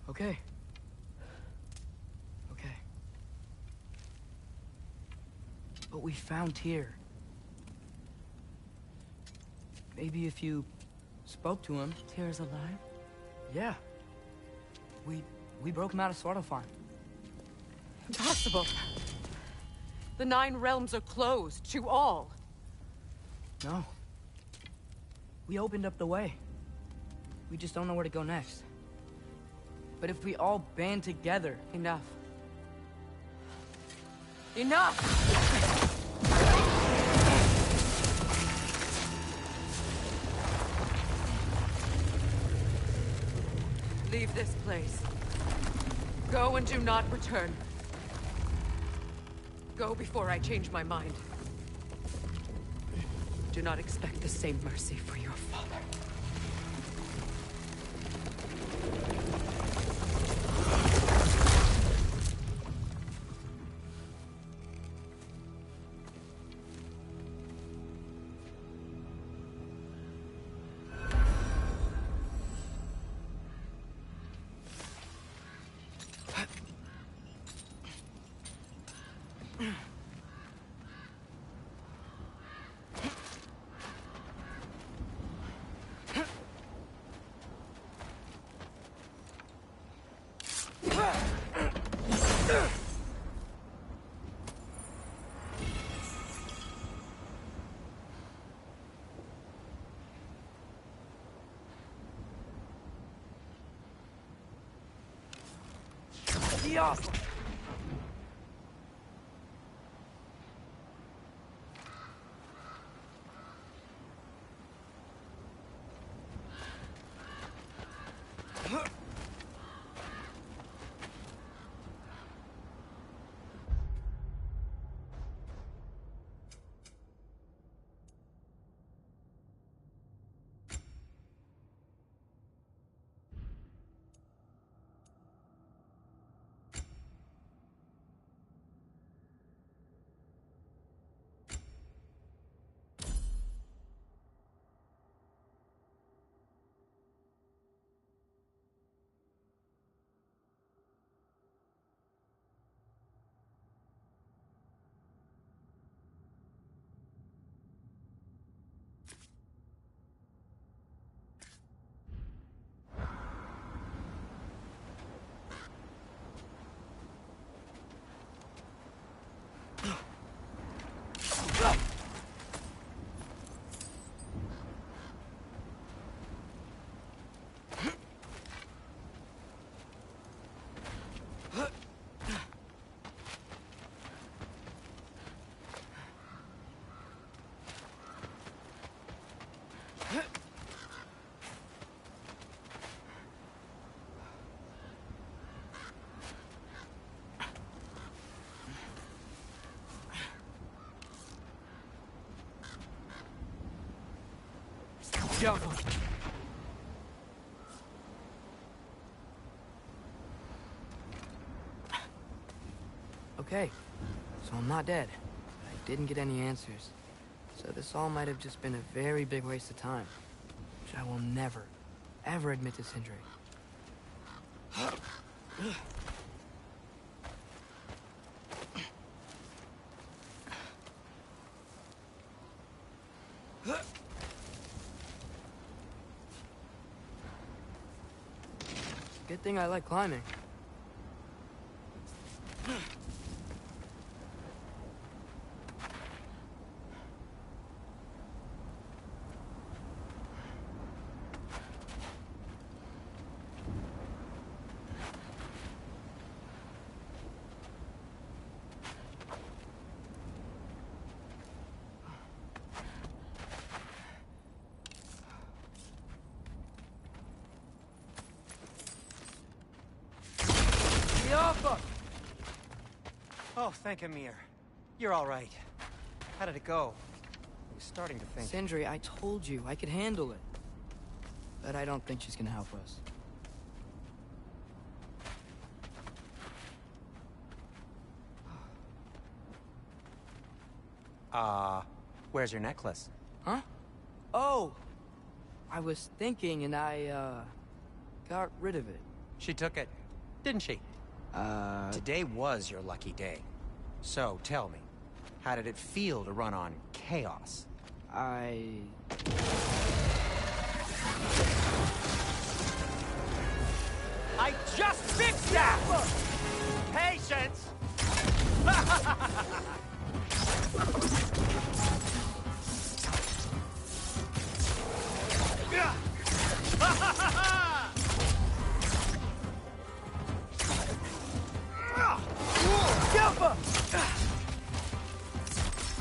Okay. Okay. But we found Tyr. Maybe if you spoke to him. Tyr's alive? Yeah. We broke him out of Svartalfheim. Impossible. The 9 realms are closed to all. No. We opened up the way. We just don't know where to go next. But if we all band together... Enough. Enough! Leave this place. Go and do not return. Go before I change my mind. Do not expect the same mercy for your father. Awesome. Devil. Okay, so I'm not dead. But I didn't get any answers. So this all might have just been a very big waste of time. Which I will never, ever admit to Sindri. Good thing I like climbing. Oh, thank Amir. You're all right. How did it go? I was starting to think... Sindri, I told you I could handle it. But I don't think she's gonna help us. Where's your necklace? Huh? Oh! I was thinking and I, got rid of it. She took it, didn't she? Today was your lucky day. So, tell me, how did it feel to run on chaos? I just fixed that! Patience!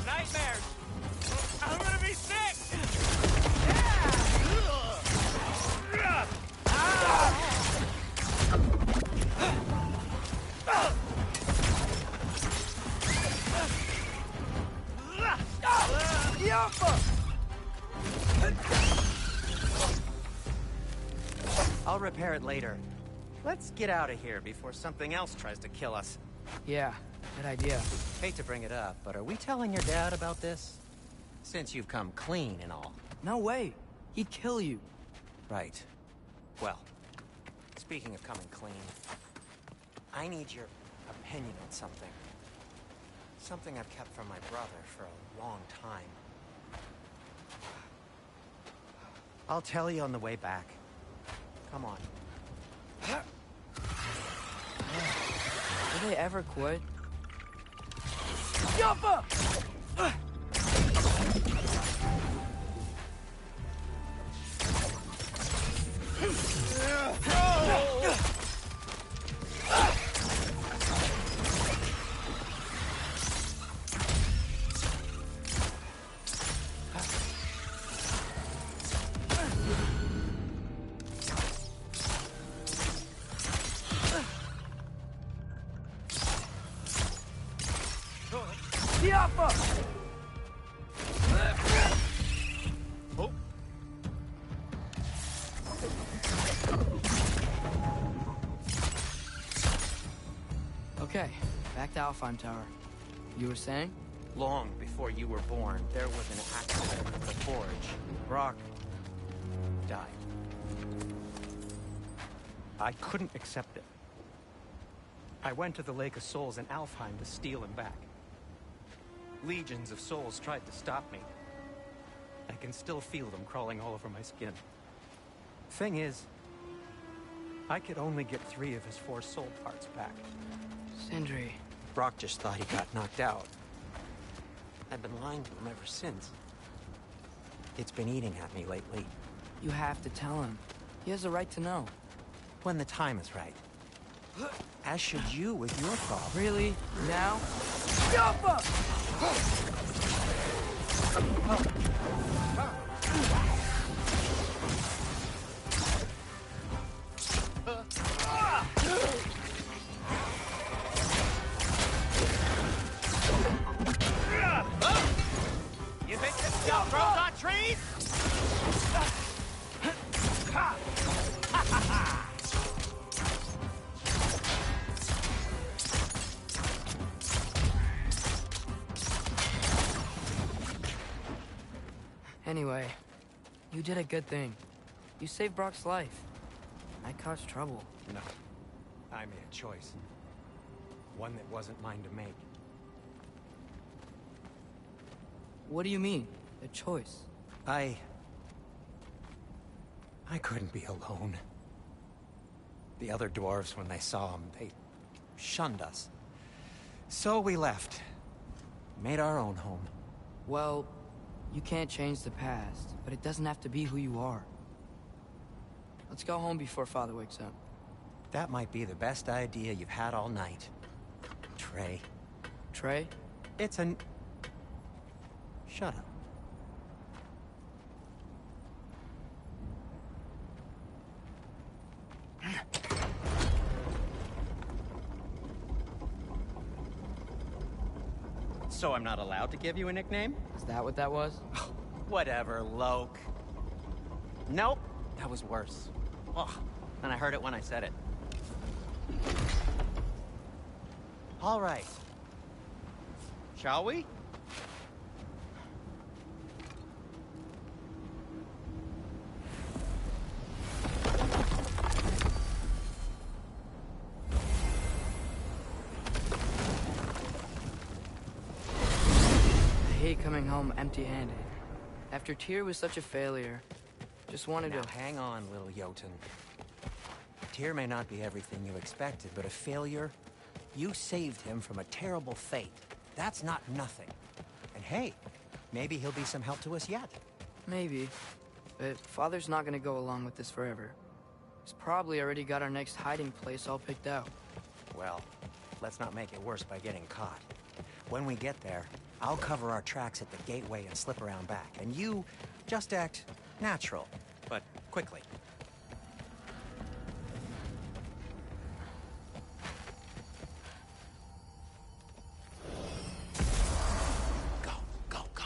Nightmares! I'm gonna be sick! I'll repair it later. Let's get out of here before something else tries to kill us. yeah, good idea. Hate to bring it up, but are we telling your dad about this? Since you've come clean and all. No way. He'd kill you. Right. Well, speaking of coming clean, I need your opinion on something. Something I've kept from my brother for a long time. I'll tell you on the way back. Come on. Do they ever quit? Okay, back to Alfheim Tower. You were saying? Long before you were born, there was an accident at the forge. Brock died. I couldn't accept it. I went to the Lake of Souls in Alfheim to steal him back. Legions of souls tried to stop me. I can still feel them crawling all over my skin. Thing is, I could only get 3 of his 4 soul parts back. Sindri. Brock just thought he got knocked out. I've been lying to him ever since. It's been eating at me lately. You have to tell him. He has a right to know. When the time is right. As should you with your problem. Really? Now? You think this stuff grows on trees? Anyway, you did a good thing. You saved Brock's life. I caused trouble. No. I made a choice. One that wasn't mine to make. What do you mean? A choice? I couldn't be alone. The other dwarves, when they saw him, they shunned us. So we left. Made our own home. Well, you can't change the past, but it doesn't have to be who you are. Let's go home before Father wakes up. That might be the best idea you've had all night. Trey. Trey? It's an... Shut up. So I'm not allowed to give you a nickname? Is that what that was? Whatever, Loke. Nope, that was worse. Ugh, and I heard it when I said it. All right. Shall we? home empty-handed. After Tyr was such a failure, just wanted Now, to... hang on, little Jotun. Tyr may not be everything you expected, but a failure? You saved him from a terrible fate. That's not nothing. And hey, maybe he'll be some help to us yet. Maybe. But Father's not gonna go along with this forever. He's probably already got our next hiding place all picked out. Well, let's not make it worse by getting caught. When we get there, I'll cover our tracks at the gateway and slip around back. And you just act natural, but quickly. Go, go, go.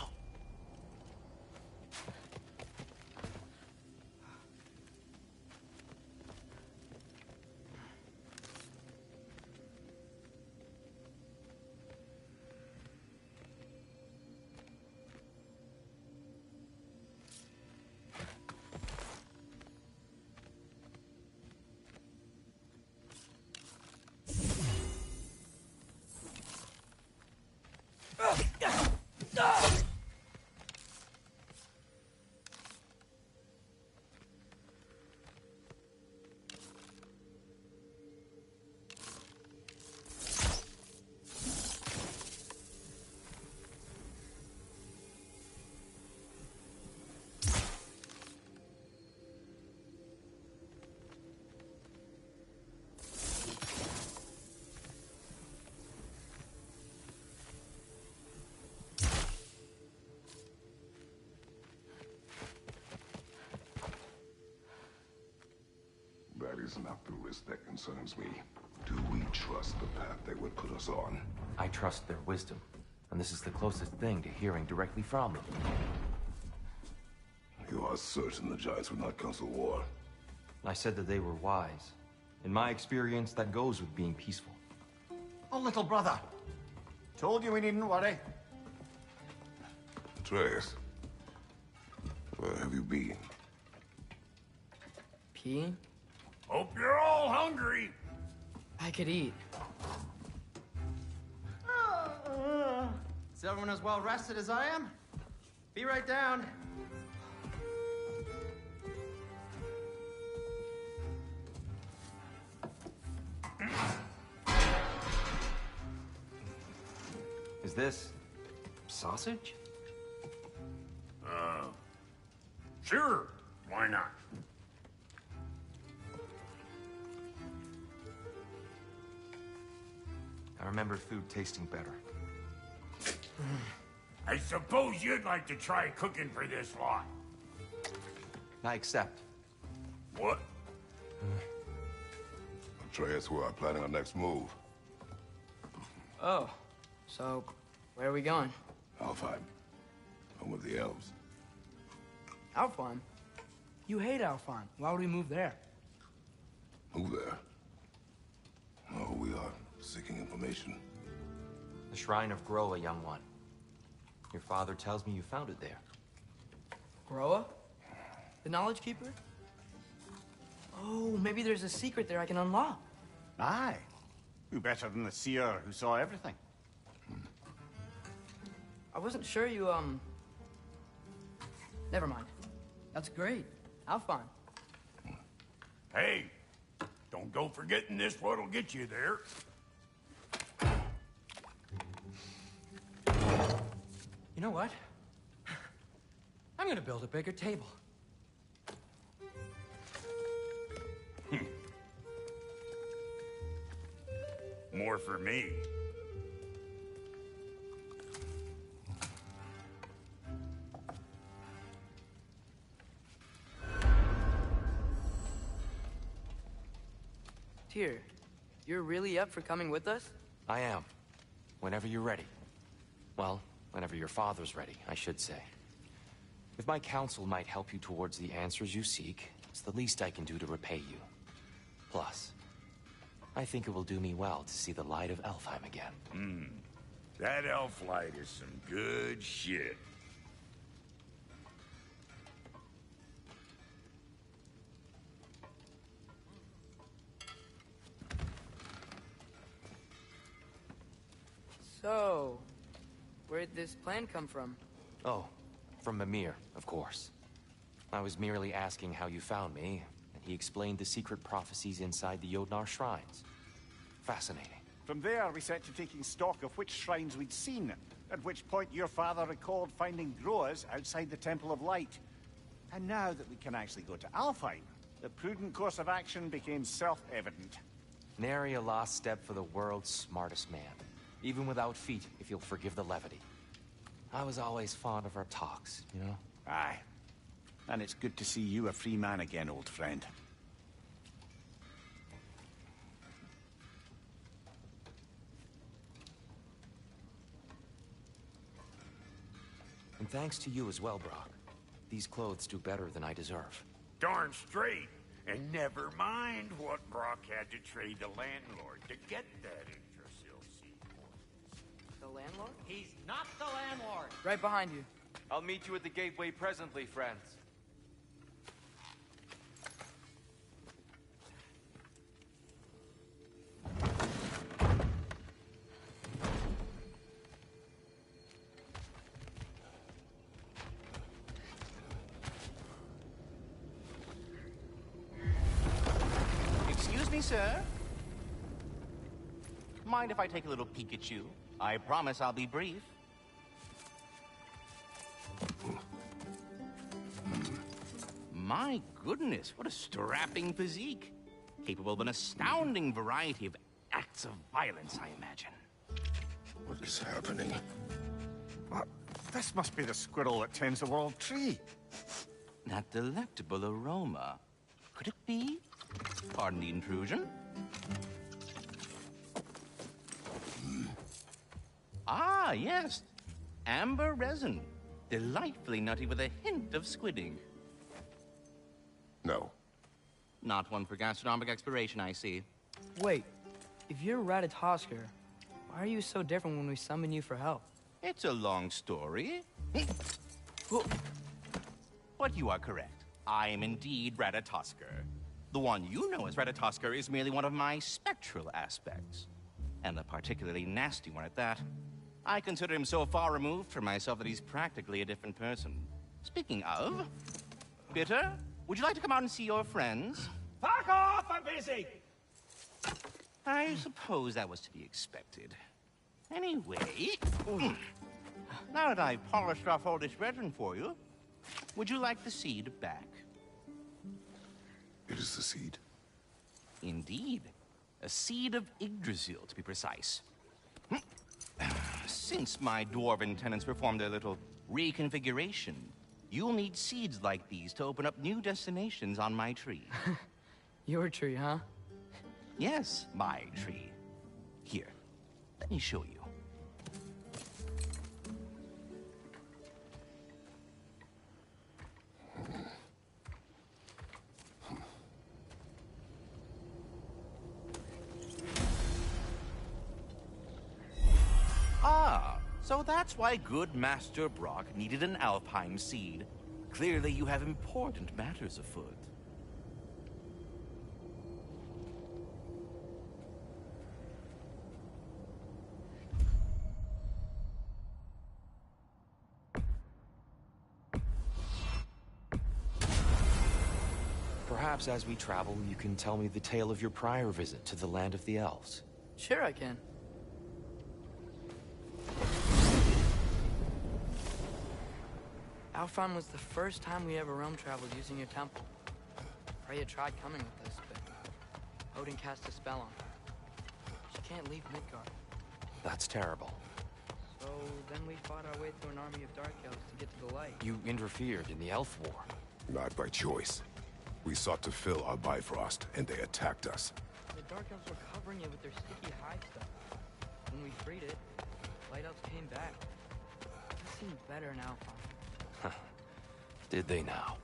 That is not the risk that concerns me. Do we trust the path they would put us on? I trust their wisdom, and this is the closest thing to hearing directly from them. You are certain the Giants would not counsel war? I said that they were wise. In my experience, that goes with being peaceful. Oh, little brother. Told you we needn't worry. Atreus, where have you been? Peeing? Hope you're all hungry. I could eat. Is everyone as well rested as I am? Be right down. Is this... sausage? Sure. Why not? I remember food tasting better. I suppose you'd like to try cooking for this lot. I accept. What? Atreus, we are planning our next move. Oh, so where are we going? Alfheim. Home of the elves. Alfheim? You hate Alfheim. Why would we move there? Move there? No, we are seeking information. The Shrine of Groa, young one. Your father tells me you found it there. Groa? The Knowledge Keeper? Oh, maybe there's a secret there I can unlock. Aye. Who better than the seer who saw everything? I wasn't sure you, Never mind. That's great. Alfheim. Hey, don't go forgetting this what'll get you there. You know what? I'm gonna build a bigger table. More for me. Tyr, you're really up for coming with us? I am. Whenever you're ready. Well, whenever your father's ready, I should say. If my counsel might help you towards the answers you seek, it's the least I can do to repay you. Plus, I think it will do me well to see the light of Alfheim again. That elf light is some good shit. So, where'd this plan come from? Oh, from Mimir, of course. I was merely asking how you found me, and he explained the secret prophecies inside the Yodnar shrines. Fascinating. From there, we set to taking stock of which shrines we'd seen, at which point your father recalled finding growers outside the Temple of Light. And now that we can actually go to Alfheim, the prudent course of action became self-evident. Nary a lost step for the world's smartest man. Even without feet, if you'll forgive the levity. I was always fond of our talks, you know? Aye. And it's good to see you a free man again, old friend. And thanks to you as well, Brock. These clothes do better than I deserve. Darn straight. And never mind what Brock had to trade the landlord to get that Yggdrasil seed. The landlord? He's not the landlord. Right behind you. I'll meet you at the gateway presently, friends. Excuse me, sir. Mind if I take a little peek at you? I promise I'll be brief. My goodness, what a strapping physique. Capable of an astounding variety of acts of violence, I imagine. What is happening? This must be the squirrel that tends the world tree. That delectable aroma. Could it be? Pardon the intrusion. Ah, yes. Amber resin. Delightfully nutty with a hint of squidding. No. Not one for gastronomic exploration, I see. Wait, if you're Ratatosker, why are you so different when we summon you for help? It's a long story. But you are correct. I am indeed Ratatosker. The one you know as Ratatosker is merely one of my spectral aspects. And a particularly nasty one at that. I consider him so far removed from myself that he's practically a different person. Speaking of... Bitter, would you like to come out and see your friends? Fuck off! I'm busy! I suppose that was to be expected. Anyway... Now that I've polished off all this resin for you, would you like the seed back? It is the seed. Indeed. A seed of Yggdrasil, to be precise. Since my dwarven tenants performed their little reconfiguration, you'll need seeds like these to open up new destinations on my tree. Your tree, huh? Yes, my tree. Here, let me show you. Ah, so that's why good Master Brock needed an Alpine seed. Clearly you have important matters afoot. Perhaps as we travel, you can tell me the tale of your prior visit to the land of the elves. Sure I can. Alfheim was the first time we ever realm traveled using your temple. Freya tried coming with us, but Odin cast a spell on her. She can't leave Midgard. That's terrible. So then we fought our way through an army of dark elves to get to the light. You interfered in the elf war. Not by choice. We sought to fill our Bifrost, and they attacked us. The dark elves were covering it with their sticky hive stuff. When we freed it, light elves came back. It seemed better in Alfheim. Did they now?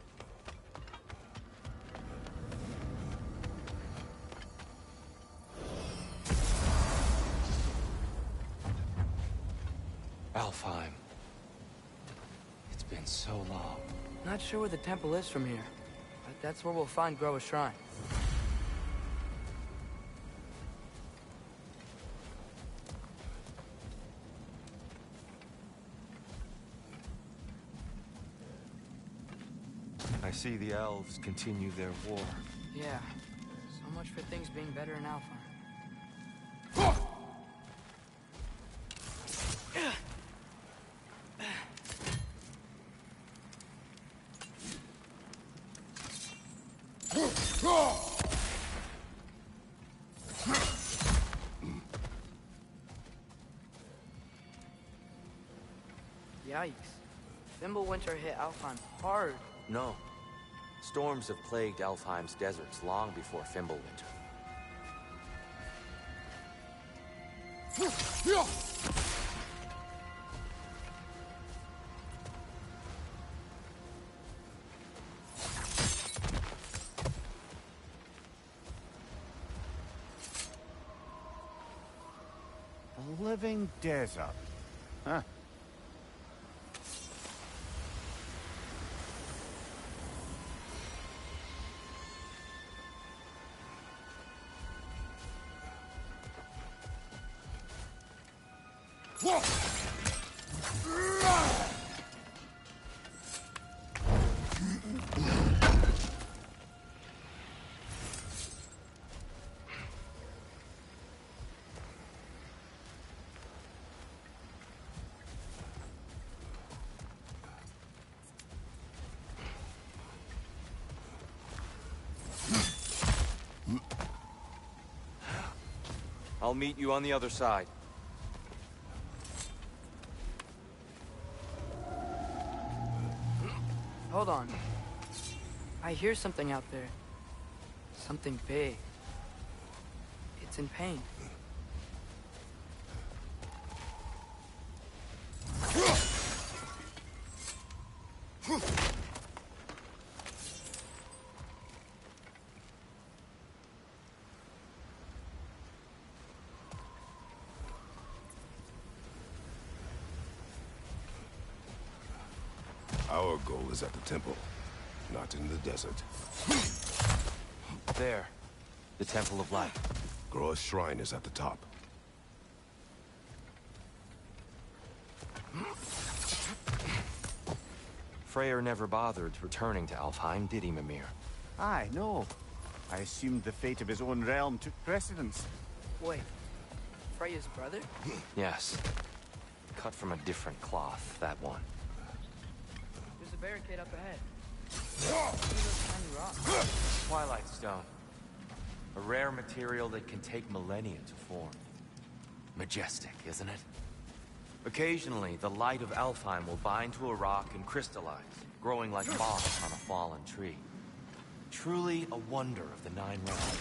Alfheim. It's been so long. Not sure where the temple is from here, but that's where we'll find Groa's shrine. see the elves continue their war. Yeah. So much for things being better in Alpha. Yikes. Winter hit Alfheim hard. No. Storms have plagued Alfheim's deserts long before Fimbulwinter. A living desert. Huh. I'll meet you on the other side. Hold on. I hear something out there. Something big. It's in pain. Our goal is at the temple, not in the desert. There. The Temple of Light. Groa's shrine is at the top. Freyr never bothered returning to Alfheim, did he, Mimir? Aye, no. I assumed the fate of his own realm took precedence. Wait. Freya's brother? Yes. Cut from a different cloth, that one. There's a barricade up ahead. Look at those tiny rocks. Twilight Stone. A rare material that can take millennia to form. Majestic, isn't it? Occasionally, the light of Alfheim will bind to a rock and crystallize, growing like moss on a fallen tree. Truly a wonder of the Nine Realms.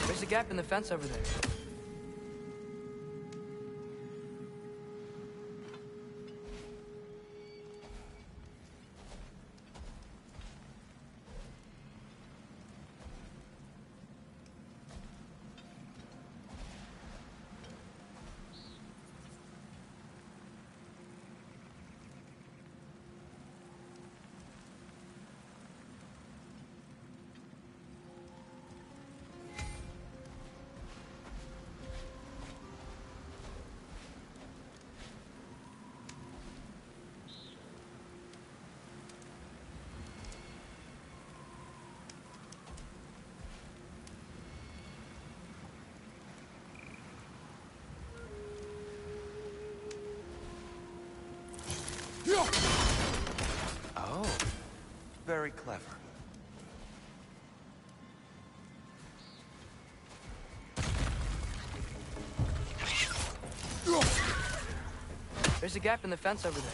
There's a gap in the fence over there. Oh, very clever. There's a gap in the fence over there.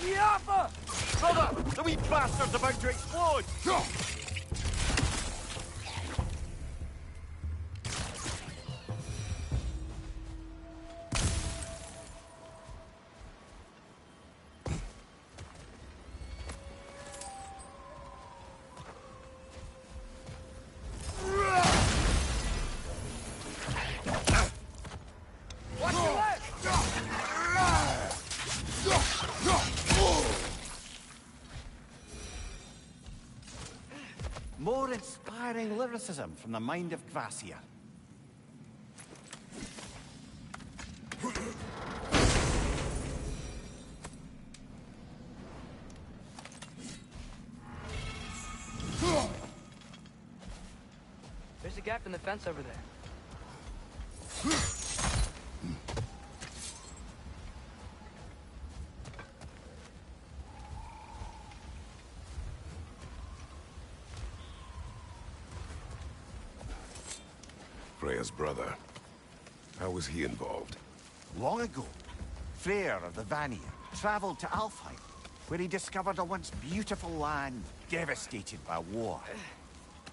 Yappa! Brother, the wee bastard's about to explode! More inspiring lyricism from the mind of Gracia. There's a gap in the fence over there. Freya's brother. How was he involved? Long ago, Freyr of the Vanir traveled to Alfheim, where he discovered a once beautiful land devastated by war.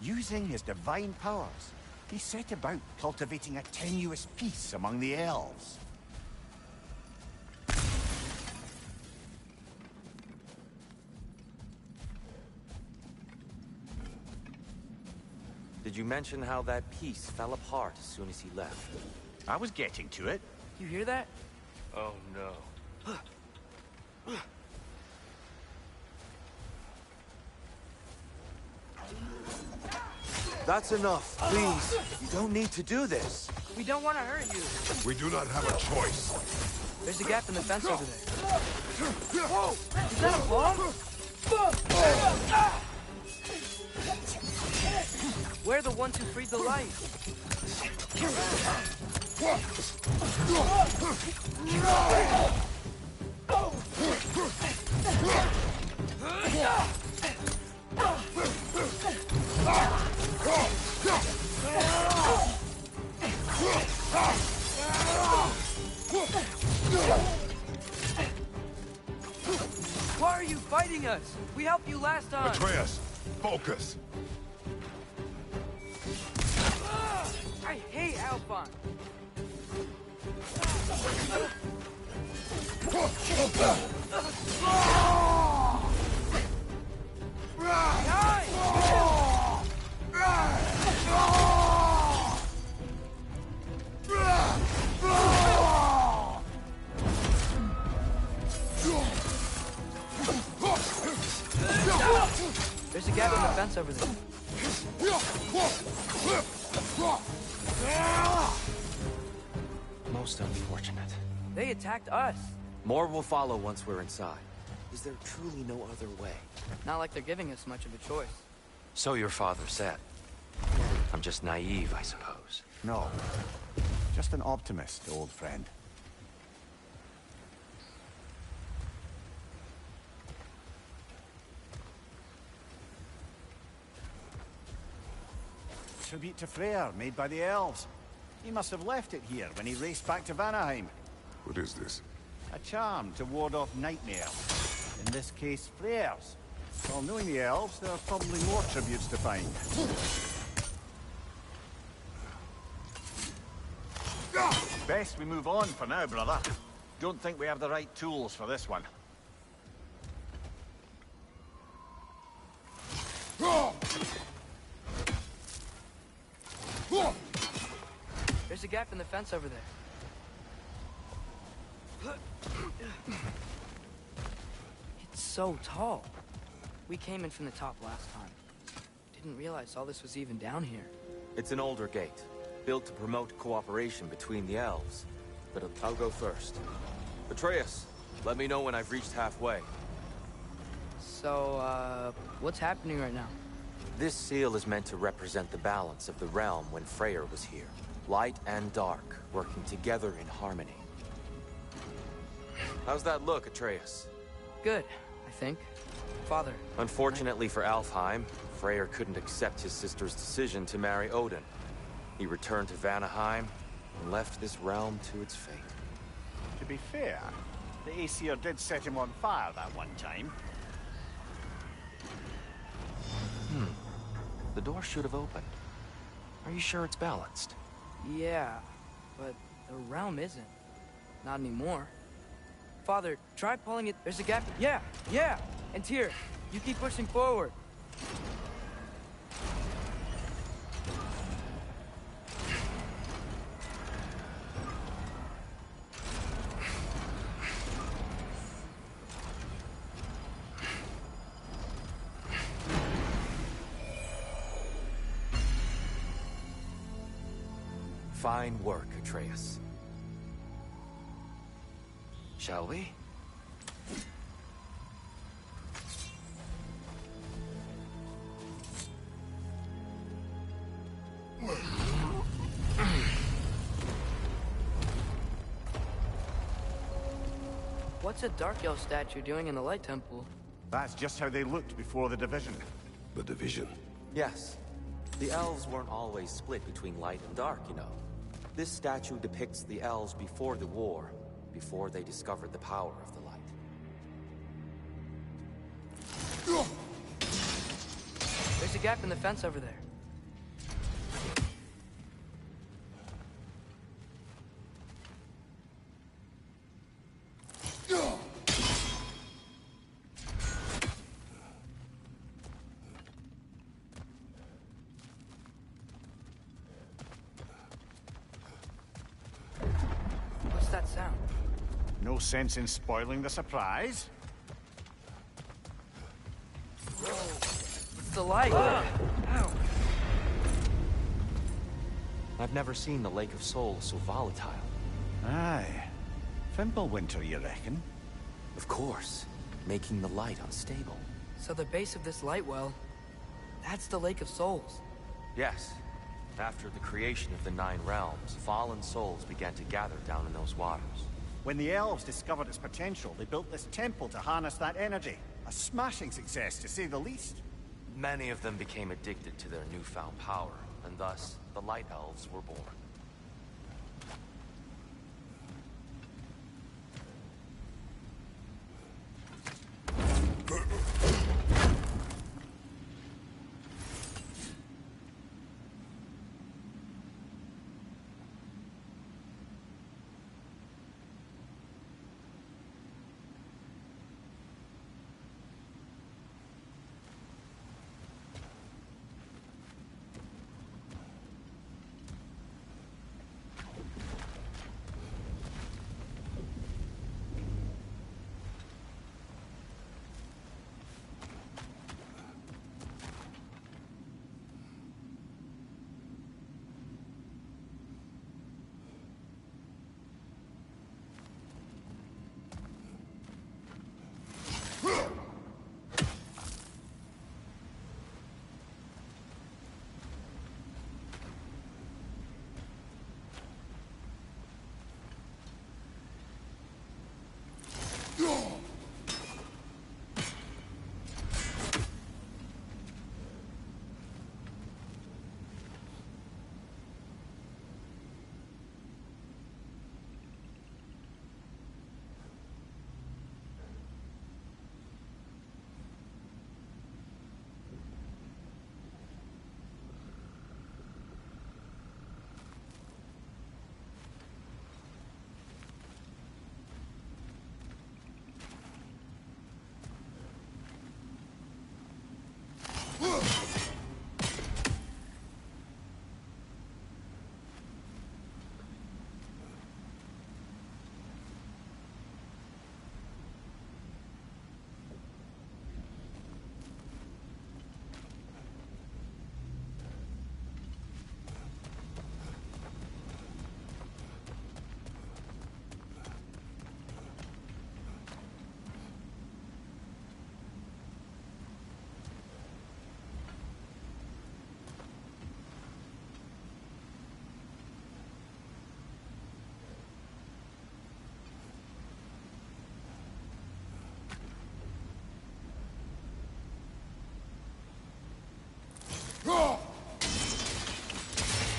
Using his divine powers, he set about cultivating a tenuous peace among the elves. Did you mention how that piece fell apart as soon as he left? I was getting to it. You hear that? Oh no. That's enough, please. You don't need to do this. We don't want to hurt you. We do not have a choice. There's a gap in the fence over there. Whoa! Is that a bomb? We're the ones who freed the light. Why are you fighting us? We helped you last time. Atreus, focus. I hate Alphon. There's a gap in the fence over there. Most unfortunate. They attacked us. More will follow once we're inside. Is there truly no other way? Not like they're giving us much of a choice. So your father said. I'm just naive, I suppose. No. Just an optimist, old friend. Tribute to Freyr, made by the elves. He must have left it here when he raced back to Vanaheim. What is this? A charm to ward off nightmares. In this case, Freyr's. Well, knowing the elves, there are probably more tributes to find. Best we move on for now, brother. Don't think we have the right tools for this one. There's a gap in the fence over there. It's so tall. We came in from the top last time. Didn't realize all this was even down here. It's an older gate, built to promote cooperation between the elves. But I'll go first. Atreus, let me know when I've reached halfway. So, what's happening right now? This seal is meant to represent the balance of the realm when Freyr was here. Light and dark, working together in harmony. How's that look, Atreus? Good, I think. Father. Unfortunately for Alfheim, Freyr couldn't accept his sister's decision to marry Odin. He returned to Vanaheim and left this realm to its fate. To be fair, the Aesir did set him on fire that one time. The door should have opened. Are you sure it's balanced? Yeah, but the realm isn't. Not anymore. Father, try pulling it. There's a gap. Yeah! And Tyr, you keep pushing forward. Fine work, Atreus. Shall we? What's a Dark Elf statue doing in the Light Temple? That's just how they looked before the division. The division. Yes. The elves weren't always split between light and dark, you know. This statue depicts the elves before the war, before they discovered the power of the light. There's a gap in the fence over there. What's that sound? No sense in spoiling the surprise. It's the light. Ow. I've never seen the Lake of Souls so volatile. Aye. Fimbulwinter, you reckon? Of course. Making the light unstable. So the base of this light well, that's the Lake of Souls. Yes. After the creation of the Nine Realms, fallen souls began to gather down in those waters. When the elves discovered its potential, they built this temple to harness that energy. A smashing success, to say the least. Many of them became addicted to their newfound power, and thus, the Light Elves were born.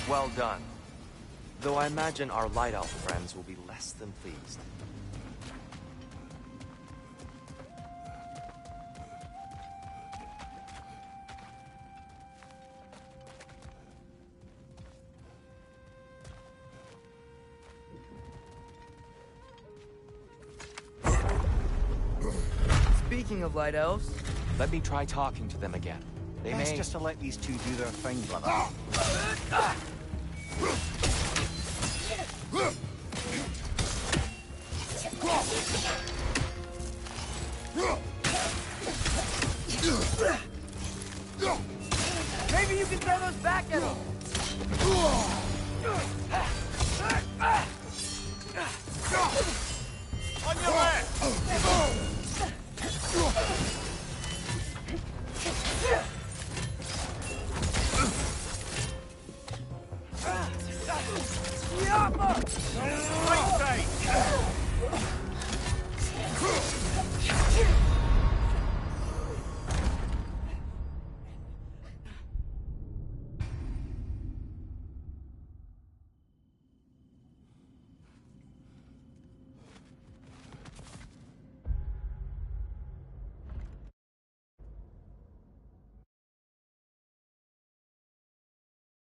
Well done. Though I imagine our Light Elf friends will be less than pleased. Speaking of Light Elves... Let me try talking to them again. They Best may... just to let these two do their thing, brother. Maybe you can throw those back at them! On your left!